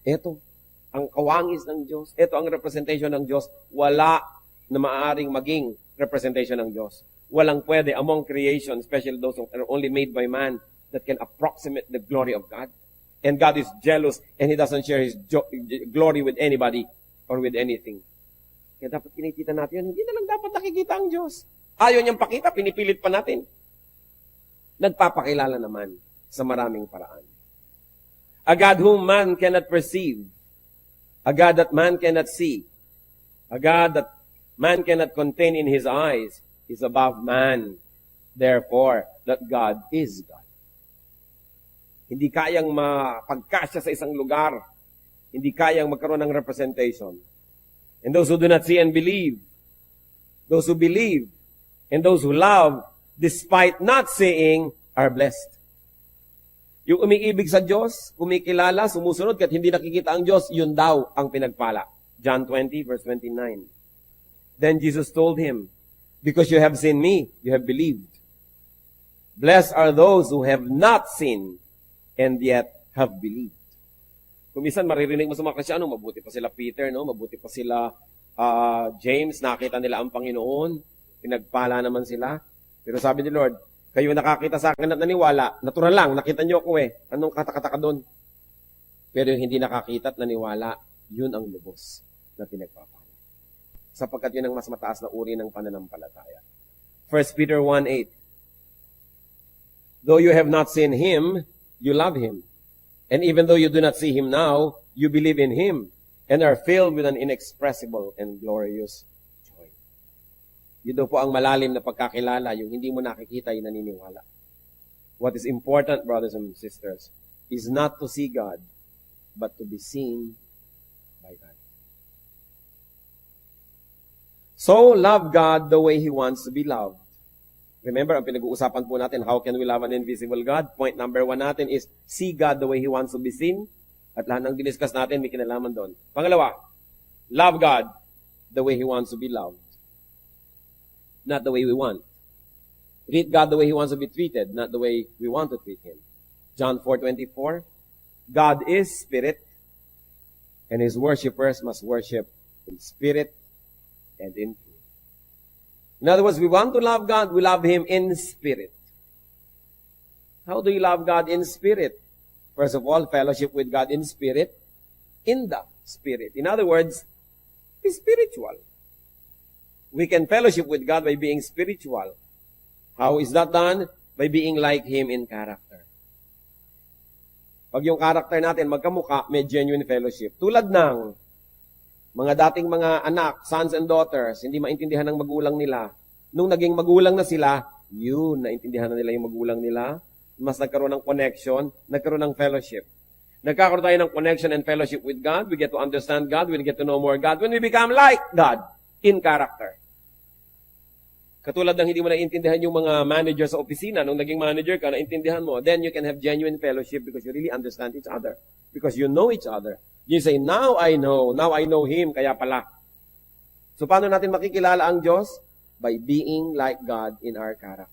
eto, ang kawangis ng Diyos, eto ang representation ng Diyos, wala na maaaring maging representation ng Diyos. Walang pwede among creation, especially those who are only made by man, that can approximate the glory of God. And God is jealous and He doesn't share His glory with anybody or with anything. Kaya dapat kinikita natin yun. Hindi na lang dapat nakikita ang Diyos. Ayaw niyang pakita, pinipilit pa natin. Nagpapakilala naman sa maraming paraan. A God whom man cannot perceive. A God that man cannot see. A God that man cannot contain in His eyes is above man. Therefore, that God is God. Hindi kayang mapagkasya sa isang lugar. Hindi kayang magkaroon ng representation. And those who do not see and believe, those who believe, and those who love, despite not seeing, are blessed. Yung umiibig sa Diyos, kumikilala, sumusunod, kahit hindi nakikita ang Diyos, yun daw ang pinagpala. John 20, verse 29. Then Jesus told him, because you have seen me, you have believed. Blessed are those who have not seen, and yet have believed. Kumisan maririnig mo sa mga Kristyano, mabuti pa sila Peter, no? Mabuti pa sila James, nakita nila ang Panginoon, pinagpala naman sila. Pero sabi ni Lord, kayo nakakita sa akin at naniwala, natural lang, nakita niyo ako eh. Anong katakataka doon? Pero yung hindi nakakita at naniwala, yun ang lubos na pinagpapala. Sapagkat yun ang mas mataas na uri ng pananampalataya. 1 Peter 1:8. Though you have not seen Him, you love Him. And even though you do not see Him now, you believe in Him and are filled with an inexpressible and glorious joy. Yun daw po ang malalim na pagkakilala, yung hindi mo nakikita, yung naniniwala. What is important, brothers and sisters, is not to see God, but to be seen by God. So, love God the way He wants to be loved. Remember, ang pinag-uusapan po natin, how can we love an invisible God? Point number 1 natin is, see God the way He wants to be seen. At lahat ng diniscuss natin, may kinalaman doon. Pangalawa, love God the way He wants to be loved, not the way we want. Treat God the way He wants to be treated, not the way we want to treat Him. John 4:24, God is spirit, and His worshipers must worship in spirit and in truth. In other words, we want to love God, we love Him in spirit. How do you love God in spirit? First of all, fellowship with God in spirit, in the spirit. In other words, be spiritual. We can fellowship with God by being spiritual. How is that done? By being like Him in character. Pag yung character natin magkamukha, may genuine fellowship. Tulad ng mga dating mga anak, sons and daughters, hindi maintindihan ng magulang nila. Nung naging magulang na sila, yun, naintindihan na nila yung magulang nila. Mas nagkaroon ng connection, nagkaroon ng fellowship. Nagkakaroon tayo ng connection and fellowship with God. We get to understand God. We get to know more God. When we become like God in character. Katulad ng hindi mo naiintindihan yung mga manager sa opisina. Nung naging manager ka, naintindihan mo. Then you can have genuine fellowship because you really understand each other. Because you know each other. You say, now I know Him, kaya pala. So paano natin makikilala ang Diyos? By being like God in our character.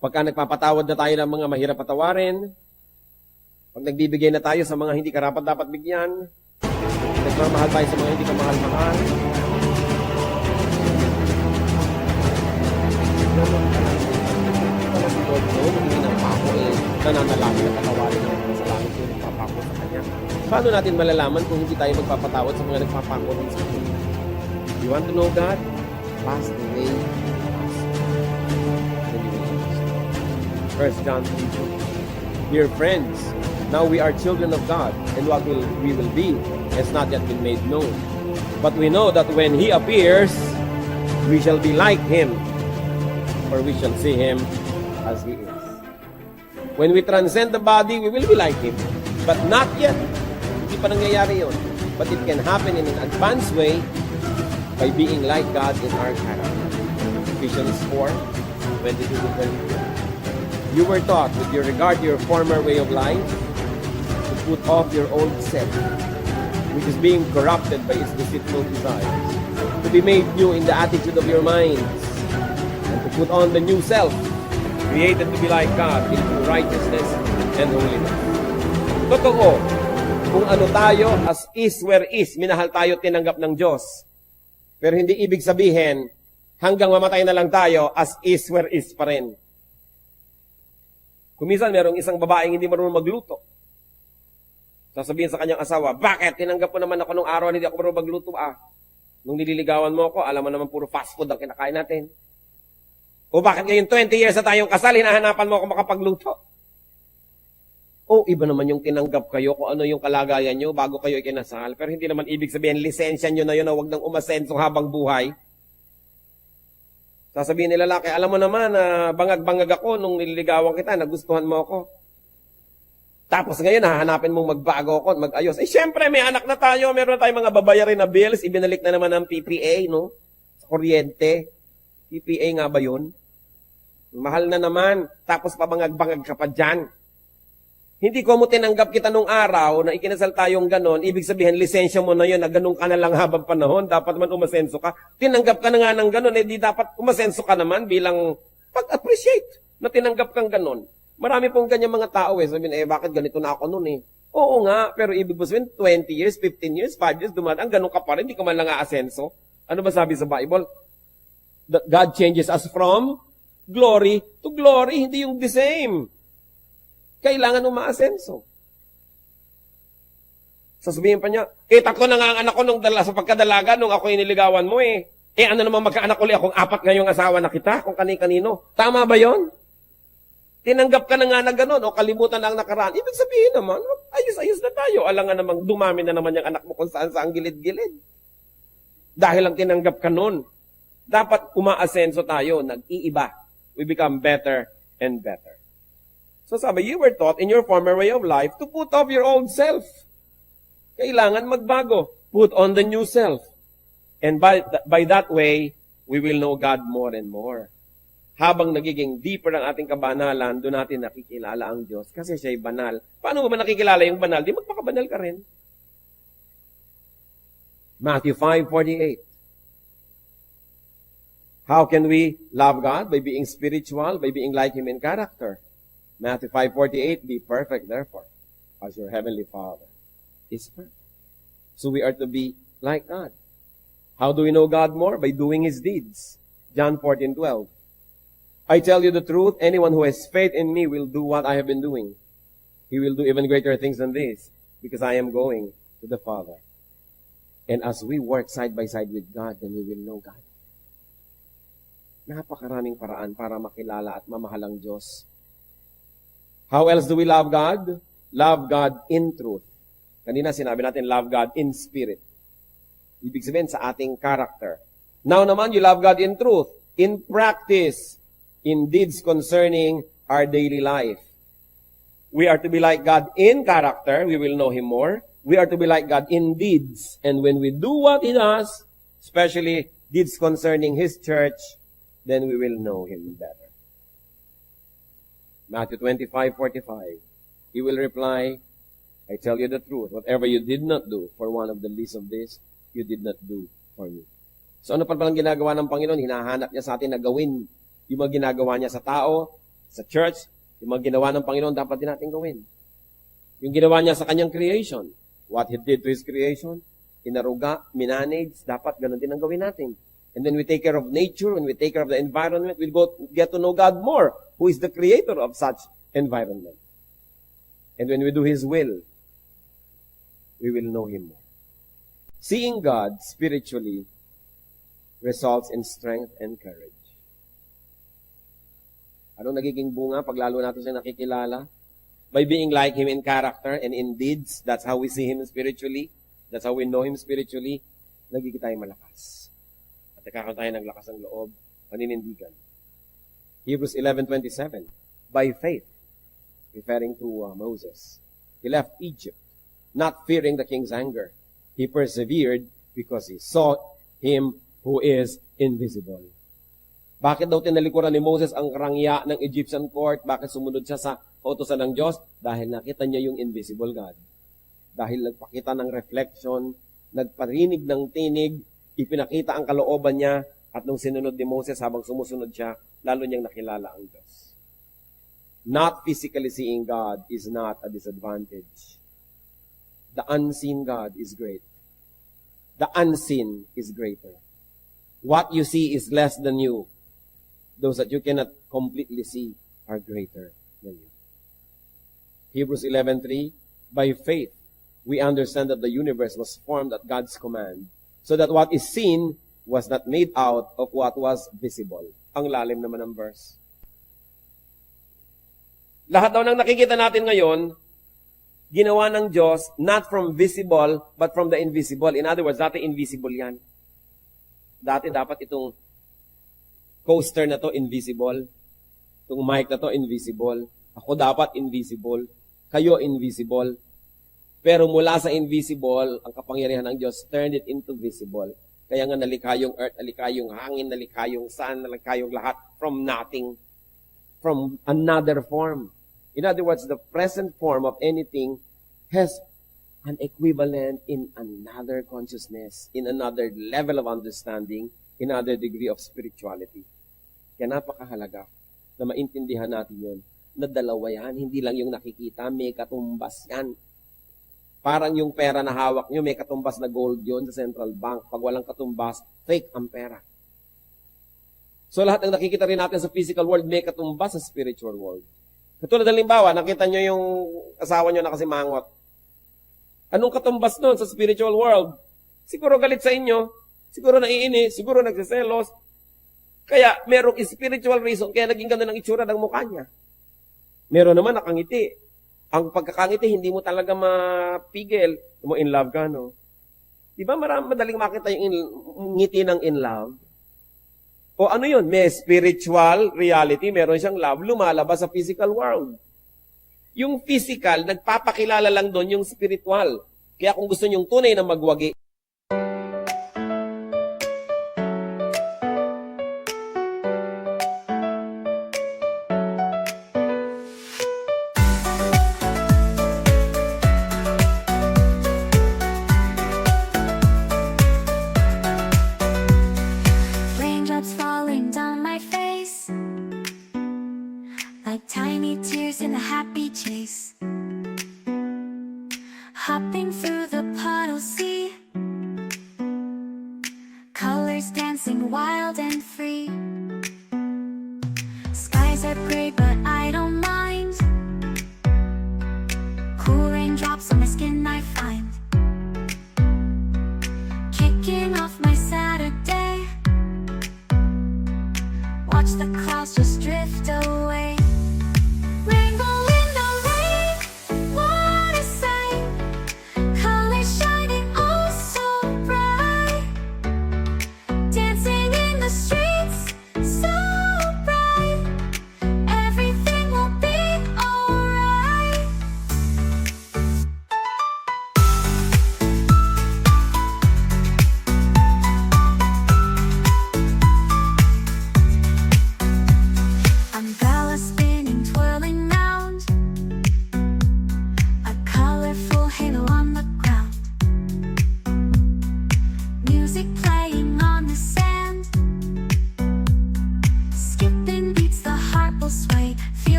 Pagka nagpapatawad na tayo ng mga mahirap patawarin, pag nagbibigay na tayo sa mga hindi karapat dapat bigyan, nagmamahal tayo sa mga hindi kamahal-mahal, nananalangin at patawarin ng mga salamat yung nagpapako sa Kanya. Paano natin malalaman kung hindi tayo magpapatawad sa mga nagpapako ng sa Kanya? You want to know God? Pass the way you pass. Then you will understand. 1 John 3:2. Dear friends, now we are children of God, and what we will be has not yet been made known. But we know that when He appears, we shall be like Him, for we shall see Him as He is. When we transcend the body, we will be like Him. But not yet. Hindi pa nangyayari yun. But it can happen in an advanced way by being like God in our character. Ephesians 4:22-23. You were taught with regard to your former way of life to put off your old self, which is being corrupted by its deceitful desires, to be made new in the attitude of your minds, and to put on the new self, created to be like God in true righteousness and holiness. Totoo, kung ano tayo, as is where is, minahal tayo, tinanggap ng Diyos. Pero hindi ibig sabihin, hanggang mamatay na lang tayo, as is where is pa rin. Kuminsan, merong isang babaeng hindi marunong magluto. Sasabihin sa kanyang asawa, bakit? Tinanggap ko naman ako nung araw, hindi ako marunong magluto. Nung nililigawan mo ako, alam mo naman puro fast food ang kinakain natin. O bakit ngayon 20 years na tayong kasal, hinahanapan mo ako makapagluto? O iba naman yung tinanggap kayo kung ano yung kalagayan nyo bago kayo ikinasal. Pero hindi naman ibig sabihin, lisensya nyo na yun na huwag nang umasenso habang buhay. Sasabihin nila lalaki, alam mo naman na bangag-bangag ako nung nililigawan kita, nagustuhan mo ako. Tapos ngayon, hahanapin mong magbago ako, mag-ayos. Eh, syempre, may anak na tayo, meron na tayong mga babayarin na bills, ibinalik na naman ng PPA, no? Sa kuryente. PPA nga ba yun? Mahal na naman, tapos pabangag-bangag ka pa dyan. Hindi ko mo tinanggap kita nung araw na ikinasal tayong ganon, ibig sabihin, lisensya mo na yun, na ganon ka na lang habang panahon, dapat man umasenso ka. Tinanggap ka na nga ng ganon, eh di dapat umasenso ka naman bilang pag-appreciate na tinanggap kang ganon. Marami pong ganyan mga tao sabihin, bakit ganito na ako noon Oo nga, pero ibig sabihin, 20 years, 15 years, 5 years, dumadaan, ganon ka pa rin, hindi ka man lang aasenso. Ano ba sabi sa Bible? That God changes us from glory to glory, hindi yung the same. Kailangan umaasenso. Sasabihin pa niya, tatlo na nga ang anak ko sa pagkadalaga nung ako iniligawan mo ano naman magkaanak ulit akong 4 ngayong asawa na kita, kung kani-kanino. Tama ba yon? Tinanggap ka na nga na gano'n, o kalimutan na ang nakaraan. Ibig sabihin naman, ayos-ayos na tayo. Alangan namang dumami na naman yung anak mo kung saan-saan gilid-gilid. Dahil lang tinanggap ka nun. Dapat umaasenso tayo, nag-iiba. We become better and better. So sabi, you were taught in your former way of life to put off your old self. Kailangan magbago. Put on the new self. And by that way, we will know God more and more. Habang nagiging deeper ang ating kabanalan, doon natin nakikilala ang Diyos. Kasi siya'y banal. Paano mo ba nakikilala yung banal? Di magpakabanal ka rin. Matthew 5:48. How can we love God? By being spiritual, by being like Him in character. Matthew 5:48, be perfect, therefore, as your heavenly Father is perfect. So we are to be like God. How do we know God more? By doing His deeds. John 14:12. I tell you the truth, anyone who has faith in me will do what I have been doing. He will do even greater things than this, because I am going to the Father. And as we work side by side with God, then we will know God. Napakaraming paraan para makilala at mamahal ang Diyos. How else do we love God? Love God in truth. Kanina sinabi natin, love God in spirit. Ibig sabihin sa ating character. Now naman, you love God in truth, in practice, in deeds concerning our daily life. We are to be like God in character, we will know Him more. We are to be like God in deeds. And when we do what He does, especially deeds concerning His church, then we will know Him better. Matthew 25:45. He will reply, I tell you the truth, whatever you did not do for one of the least of this, you did not do for me. So ano pa palang ginagawa ng Panginoon? Hinahanap niya sa atin na gawin yung mga ginagawa niya sa tao, sa church, yung mga ginawa ng Panginoon dapat din natin gawin. Yung ginawa niya sa kanyang creation, what He did to His creation, inaruga, minanage, dapat ganun din ang gawin natin. And then we take care of nature, when we take care of the environment, we'll get to know God more, who is the creator of such environment. And when we do His will, we will know Him more. Seeing God spiritually results in strength and courage. Anong nagiging bunga pag lalo natin siya nakikilala? By being like Him in character and in deeds, that's how we see Him spiritually. That's how we know Him spiritually. Nagiging tayo malakas. At nagkakaroon tayo ng lakas ng loob, paninindigan. Hebrews 11:27. By faith, referring to Moses, he left Egypt, not fearing the king's anger. He persevered because he sought Him who is invisible. Bakit daw tinalikuran ni Moses ang karangya ng Egyptian court? Bakit sumunod siya sa utusan ng Diyos? Dahil nakita niya yung invisible God. Dahil nagpakita ng reflection, nagparinig ng tinig, ipinakita ang kalooban niya, at nung sinunod ni Moses habang sumusunod siya, lalo niyang nakilala ang Diyos. Not physically seeing God is not a disadvantage. The unseen God is great. The unseen is greater. What you see is less than you. Those that you cannot completely see are greater than you. Hebrews 11:3, by faith, we understand that the universe was formed at God's command, so that what is seen was not made out of what was visible. Ang lalim naman ng verse. Lahat daw ng nakikita natin ngayon, ginawa ng Diyos not from visible, but from the invisible. In other words, dati invisible yan. Dati dapat itong coaster na to invisible. Itong mic na to invisible. Ako dapat invisible. Kayo invisible. Pero mula sa invisible, ang kapangyarihan ng Diyos turned it into visible. Kaya nga nalikha yung earth, nalikha yung hangin, nalikha yung sun, nalikha yung lahat from nothing, from another form. In other words, the present form of anything has an equivalent in another consciousness, in another level of understanding, in another degree of spirituality. Kaya napakahalaga na maintindihan natin yun, na dalawa yan, hindi lang yung nakikita, may katumbas yan. Parang yung pera na hawak nyo, may katumbas na gold yun sa central bank. Pag walang katumbas, fake ang pera. So lahat ng nakikita rin natin sa physical world, may katumbas sa spiritual world. Katulad ng limbawa, nakita nyo yung asawa nyo na kasi mangot. Anong katumbas nun sa spiritual world? Siguro galit sa inyo, siguro naiinis, siguro nagsiselos. Kaya merong spiritual reason, kaya naging ganda ng itsura ng mukha niya. Meron naman nakangiti. Ang pagkakangiti, hindi mo talaga mapigil. Mo in love ka, no? Di ba madaling makita yung ngiti ng in love? O ano yun? May spiritual reality, meron siyang love, lumalabas sa physical world. Yung physical, nagpapakilala lang doon yung spiritual. Kaya kung gusto nyong tunay na magwagi,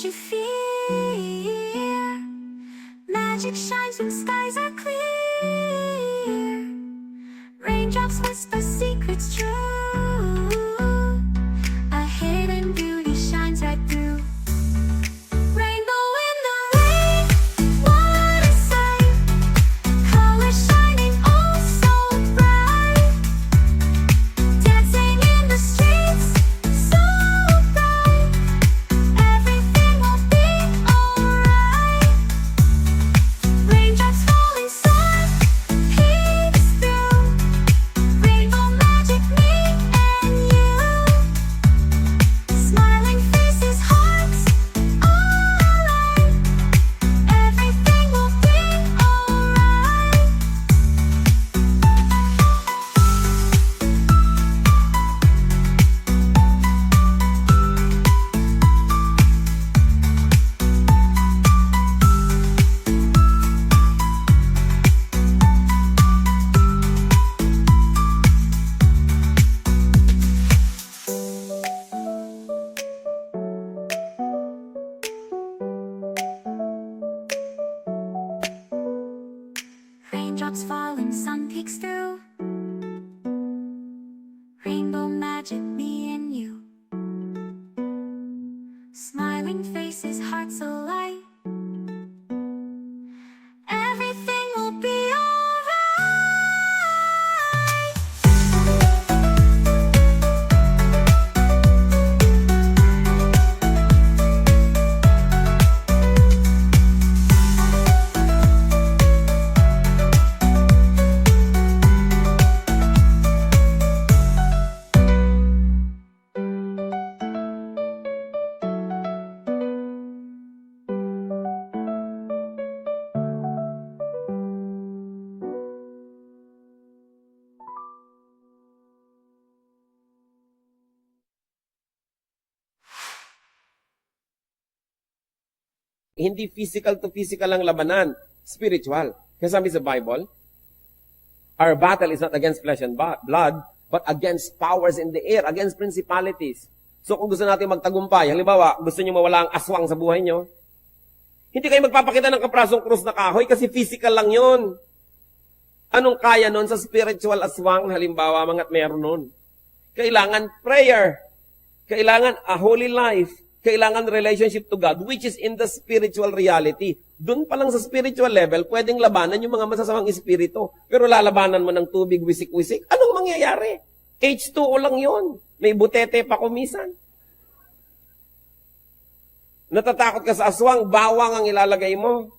you fear. Magic shines when skies are clear. Raindrops whisper secrets true. A hidden beauty shines right through. Rainbow in the rain, what a sight. Colors shining oh so bright. Dancing in the streets, so bright. Everything will be alright. Raindrops falling soft, peeks through. Rainbow magic, me and you. Smiling faces, hearts alight. Everything will be alright. Raindrops falling, sun peeks through. Rainbow magic, me and you. Smiling faces, hearts alight. Everything will be alright. Hindi physical to physical ang labanan, spiritual. Kasi sabi sa Bible, our battle is not against flesh and blood, but against powers in the air, against principalities. So kung gusto natin magtagumpay, halimbawa, gusto niyo mawala ang aswang sa buhay niyo, hindi kayo magpapakita ng kaprasong krus na kahoy kasi physical lang yon. Anong kaya nun sa spiritual aswang, halimbawa, mangat meron nun? Kailangan prayer. Kailangan a holy life. Kailangan relationship to God, which is in the spiritual reality. Doon pa lang sa spiritual level, pwedeng labanan yung mga masasamang espiritu. Pero lalabanan mo ng tubig, wisik-wisik, anong mangyayari? H2O lang yon. May butete pa kumisan. Natatakot ka sa aswang, bawang ang ilalagay mo.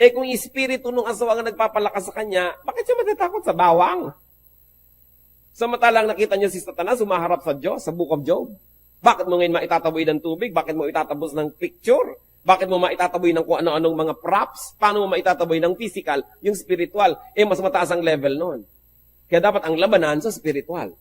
Eh kung espiritu ng aswang ang nagpapalakas sa kanya, bakit siya matatakot sa bawang? Samantalang nakita niyo si Satanas, sumaharap sa Diyos, sa Book of Job. Bakit mo ngayon maitataboy ng tubig? Bakit mo itatabos ng picture? Bakit mo maitataboy ng kung ano-anong mga props? Paano mo maitataboy ng physical? Yung spiritual, mas mataas ang level nun. Kaya dapat ang labanan sa spiritual.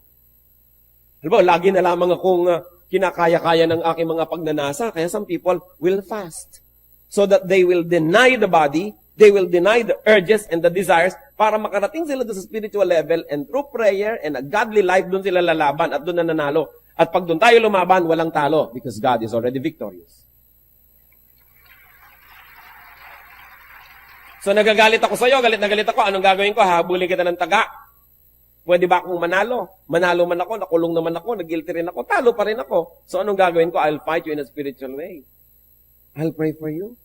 Halimbawa, lagi na lamang akong kinakaya-kaya ng aking mga pagnanasa, kaya some people will fast. So that they will deny the body, they will deny the urges and the desires para makarating sila doon sa spiritual level, and through prayer and a godly life, doon sila lalaban at doon na nanalo. At pag doon tayo lumaban, walang talo because God is already victorious. So nagagalit ako sa iyo, galit na galit ako, anong gagawin ko? Habulin kita ng taga. Pwede ba akong manalo? Manalo man ako, nakulong naman ako, nag-guilty rin ako, talo pa rin ako. So anong gagawin ko? I'll fight you in a spiritual way. I'll pray for you.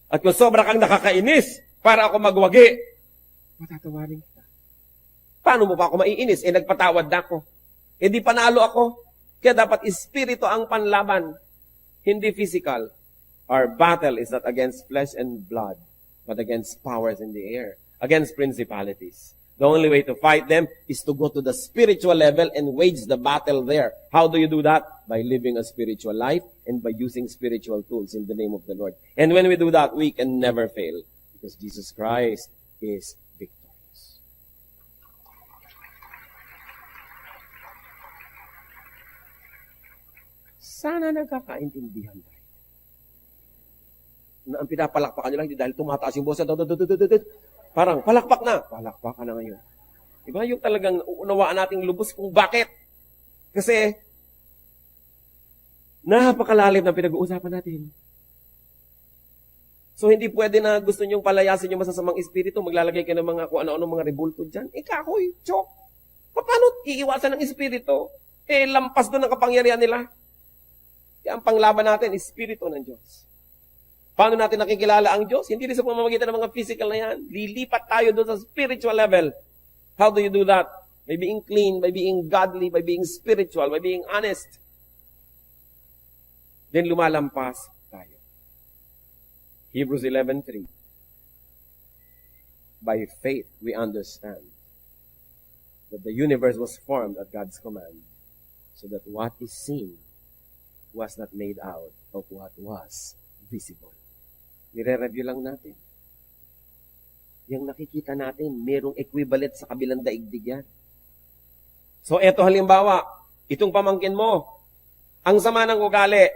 At kung sobra kang nakakainis para ako magwagi, matatawarin kita. Paano mo pa ako maiinis? Nagpatawad na ako. Di panalo ako. Kaya dapat espiritu ang panlaban, hindi physical. Our battle is not against flesh and blood, but against powers in the air, against principalities. The only way to fight them is to go to the spiritual level and wage the battle there. How do you do that? By living a spiritual life and by using spiritual tools in the name of the Lord. And when we do that, we can never fail because Jesus Christ is victorious. Sana nagkakaintindihan tayo. Na ang pinapalakpakan nyo lang, hindi dahil tumataas yung boses, parang palakpak na. Palakpak ka na ngayon. Diba? Yung talagang uunawaan nating lubos kung bakit. Kasi, Napakalalim ng pinag-uusapan natin. So, hindi pwede na gusto nyong palayasin yung masasamang espiritu, maglalagay ka ng mga kung ano-ano mga rebulto dyan. Kakoy, chok. Paano iiwasan ng espiritu? Lampas doon ang kapangyarihan nila. Kaya ang panglaban natin, espiritu ng Diyos. Paano natin nakikilala ang Diyos? Hindi rin sa pamamagitan ng mga physical na yan. Lilipat tayo doon sa spiritual level. How do you do that? By being clean, by being godly, by being spiritual, by being honest. Then lumalampas tayo. Hebrews 11:3. By faith, we understand that the universe was formed at God's command, so that what is seen was not made out of what was visible. Nire-review lang natin. Yung nakikita natin, merong equivalent sa kabilang daigdig yan. So, eto halimbawa, itong pamangkin mo, ang sama ng ugali,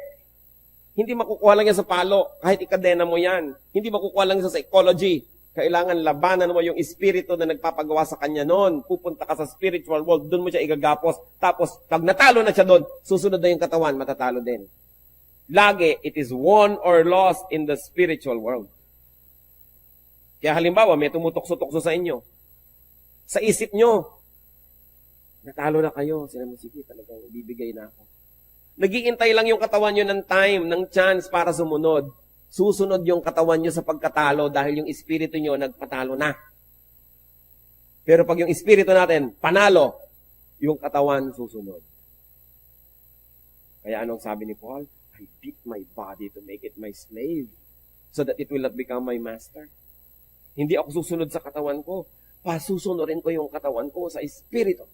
hindi makukuha lang yan sa palo, kahit ikadena mo yan. Hindi makukuha lang yan sa psychology. Kailangan labanan mo yung espiritu na nagpapagawa sa kanya noon. Pupunta ka sa spiritual world, doon mo siya igagapos. Tapos, pag natalo na siya doon, susunod na yung katawan, matatalo din. Lagi, it is won or lost in the spiritual world. Kaya halimbawa, may tumutukso-tukso sa inyo. Sa isip nyo, natalo na kayo. Sila mo, sige, talagang bibigay na ako. Nagiintay lang yung katawan nyo ng time, ng chance para sumunod. Susunod yung katawan nyo sa pagkatalo dahil yung espiritu nyo nagpatalo na. Pero pag yung espiritu natin, panalo, yung katawan susunod. Kaya anong sabi ni Paul? I beat my body to make it my slave so that it will not become my master. Hindi ako susunod sa katawan ko. Pasusunurin ko yung katawan ko sa espiritu.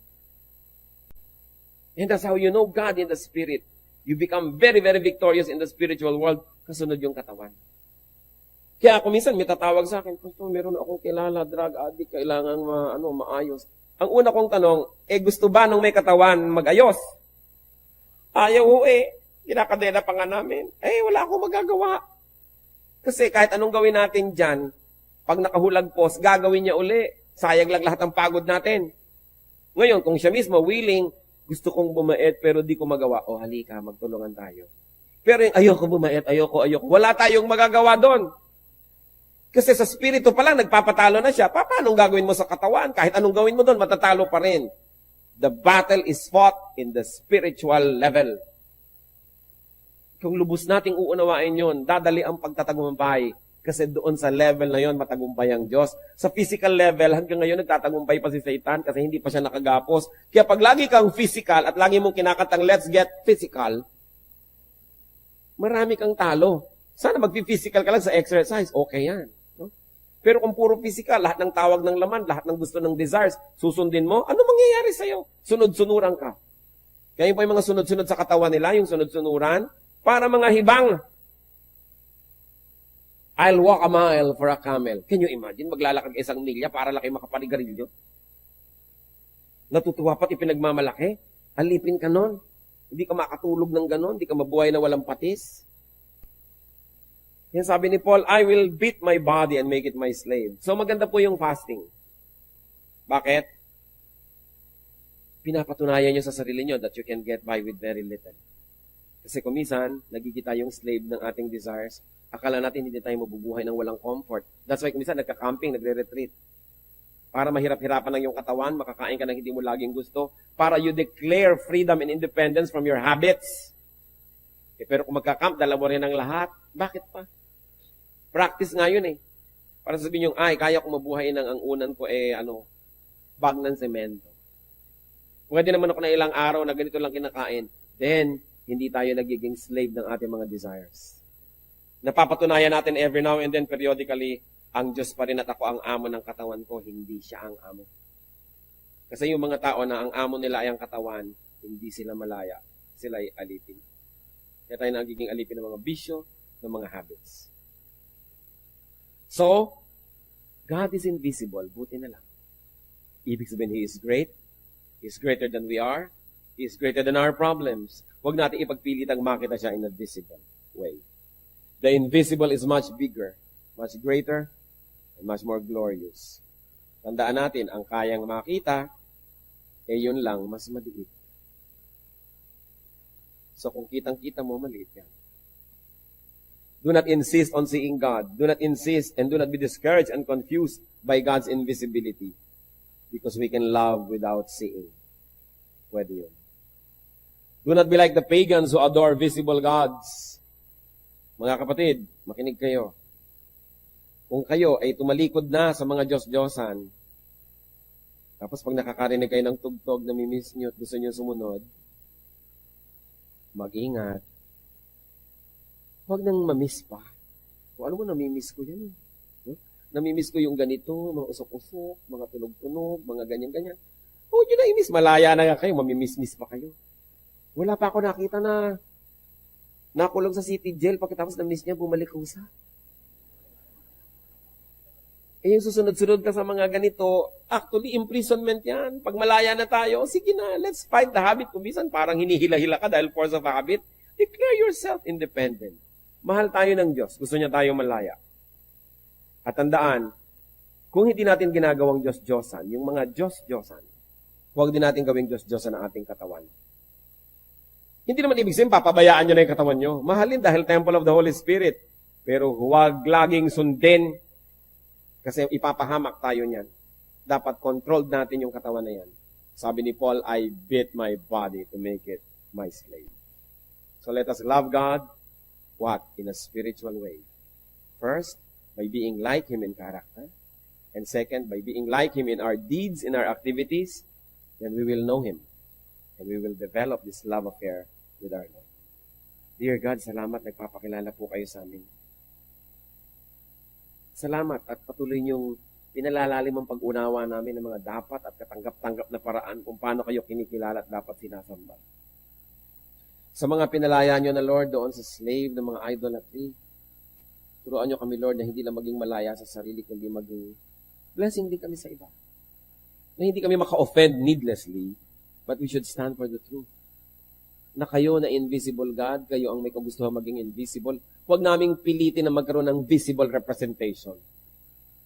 And that's how you know God in the spirit. You become very, very victorious in the spiritual world. Kasunod yung katawan. Kaya ako minsan may tatawag sa akin, Pastor, meron akong kilala, drug addict, kailangan maayos. Ang una kong tanong, gusto ba nung may katawan magayos? Ayaw kinakadena pa nga namin. Wala akong magagawa. Kasi kahit anong gawin natin dyan, pag nakahulagpos, gagawin niya uli. Sayang lang lahat ng pagod natin. Ngayon, kung siya mismo willing, gusto kong bumait pero di ko magawa. Halika, magtulungan tayo. Pero yung ayoko bumait, ayoko. Wala tayong magagawa doon. Kasi sa spirito pa lang, nagpapatalo na siya. Paano gagawin mo sa katawan? Kahit anong gawin mo doon, matatalo pa rin. The battle is fought in the spiritual level. Kung lubos nating uunawain yun, dadali ang pagtatagumpay. Kasi doon sa level na yon matagumpay ang Diyos. Sa physical level, hanggang ngayon nagtatagumpay pa si Satan kasi hindi pa siya nakagapos. Kaya pag lagi kang physical at lagi mong kinakatang let's get physical, marami kang talo. Sana magpi-physical ka lang sa exercise. Okay yan. No? Pero kung puro physical, lahat ng tawag ng laman, lahat ng gusto ng desires, susundin mo, ano mangyayari sa'yo? Sunod-sunuran ka. Kaya yun po yung mga sunod-sunod sa katawan nila, yung sunod-sunuran, para mga hibang. I'll walk a mile for a camel. Can you imagine? Maglalakad 1 milya para lang kayo makapanigarilyo. Natutuwa pati pinagmamalaki. Alipin ka nun. Hindi ka makatulog ng ganon. Hindi ka mabuhay na walang patis. Yan sabi ni Paul, I will beat my body and make it my slave. So maganda po yung fasting. Bakit? Pinapatunayan nyo sa sarili nyo that you can get by with very little. Kasi kumisan, nagigita yung slave ng ating desires. Akala natin hindi tayo mabubuhay ng walang comfort. That's why kumisan nagka-camping, nagre-retreat. Para mahirap-hirapan lang yung katawan, makakain ka ng hindi mo laging gusto. Para you declare freedom and independence from your habits. Pero kung magka-camp, dala mo rin ang lahat. Bakit pa? Practice nga yun Para sabihin yung, kaya ko mabuhay ng ang unan ko bag ng semento. Pwede naman ako na ilang araw na ganito lang kinakain. Then, hindi tayo nagiging slave ng ating mga desires. Napapatunayan natin every now and then, periodically, ang Diyos pa rin at ako ang amo ng katawan ko, hindi siya ang amo. Kasi yung mga tao na ang amo nila ay ang katawan, hindi sila malaya. Sila ay alipin. Kaya tayo nagiging alipin ng mga bisyo, ng mga habits. So, God is invisible. Buti na lang. Ibig sabihin, He is great. He is greater than we are. He is greater than our problems. Huwag natin ipagpilit ang makita siya in a visible way. The invisible is much bigger, much greater, and much more glorious. Tandaan natin, ang kayang makita, yun lang, mas maliit. So kung kitang-kita mo, maliit yan. Do not insist on seeing God. Do not insist and do not be discouraged and confused by God's invisibility. Because we can love without seeing. Pwede yun. Do not be like the pagans who adore visible gods. Mga kapatid, makinig kayo. Kung kayo ay tumalikod na sa mga Diyos-Diyosan, tapos pag nakakarinig kayo ng tugtog na mimiss nyo at gusto nyo sumunod, mag-ingat. Huwag nang mamiss pa. Kung alam mo, namimiss ko yan. Namimiss ko yung ganito, mga usok-usok, mga tunog-tunog, mga ganyan-ganyan. Huwag nyo na i-miss. Malaya na nga kayo, mamimiss-miss pa kayo. Wala pa ako nakita na nakulong sa city jail, pagkatapos na miss niya, bumalik kusa. Eh, yung susunod-sunod ka sa mga ganito, actually, imprisonment yan. Pag malaya na tayo, sige na, let's fight the habit. Kung minsan, parang hinihila-hila ka dahil force of habit. Declare yourself independent. Mahal tayo ng Diyos. Gusto niya tayo malaya. At tandaan, kung hindi natin ginagawang Diyos-Diyosan, yung mga Diyos-Diyosan, huwag din natin gawing Diyos-Diyosan ang ating katawan. Hindi naman ibig sabihin, papabayaan nyo na yung katawan nyo. Mahalin dahil temple of the Holy Spirit. Pero huwag laging sundin kasi ipapahamak tayo niyan. Dapat controlled natin yung katawan na yan. Sabi ni Paul, I beat my body to make it my slave. So let us love God, what? In a spiritual way. First, by being like Him in character. And second, by being like Him in our deeds, in our activities, then we will know Him. And we will develop this love affair with our Lord. Dear God, salamat, nagpapakilala po kayo sa amin. Salamat at patuloy niyong pinalalalim ang pag-unawa namin ng mga dapat at katanggap-tanggap na paraan kung paano kayo kinikilala at dapat sinasamba. Sa mga pinalaya niyo na Lord doon sa slave ng mga idolatry, turuan niyo kami Lord na hindi lang maging malaya sa sarili, kundi maging blessing din kami sa iba. Na hindi kami maka-offend needlessly, but we should stand for the truth. Na kayo na invisible God, kayo ang may kagustuhan maging invisible. Huwag naming pilitin na magkaroon ng visible representation.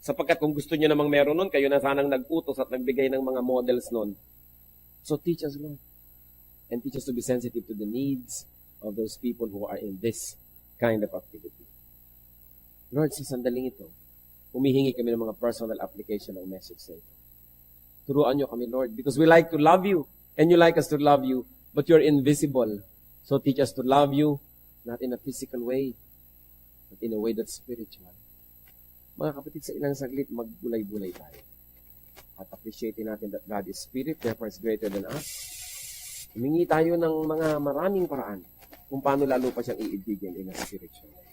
Sapagkat kung gusto niyo namang meron nun, kayo na sanang nag-utos at nagbigay ng mga models nun. So teach us, Lord. And teach us to be sensitive to the needs of those people who are in this kind of activity. Lord, sa sandaling ito, humihingi kami ng mga personal application ng message sa ito. Turuan niyo kami, Lord, because we like to love you, and you like us to love you, but you're invisible. So teach us to love you, not in a physical way, but in a way that's spiritual. Mga kapatid, sa ilang saglit, magbulay-bulay tayo. At appreciating natin that God is spirit, therefore is greater than us. Humingi tayo ng mga maraming paraan kung paano lalo pa siyang iibigin in a spiritual way.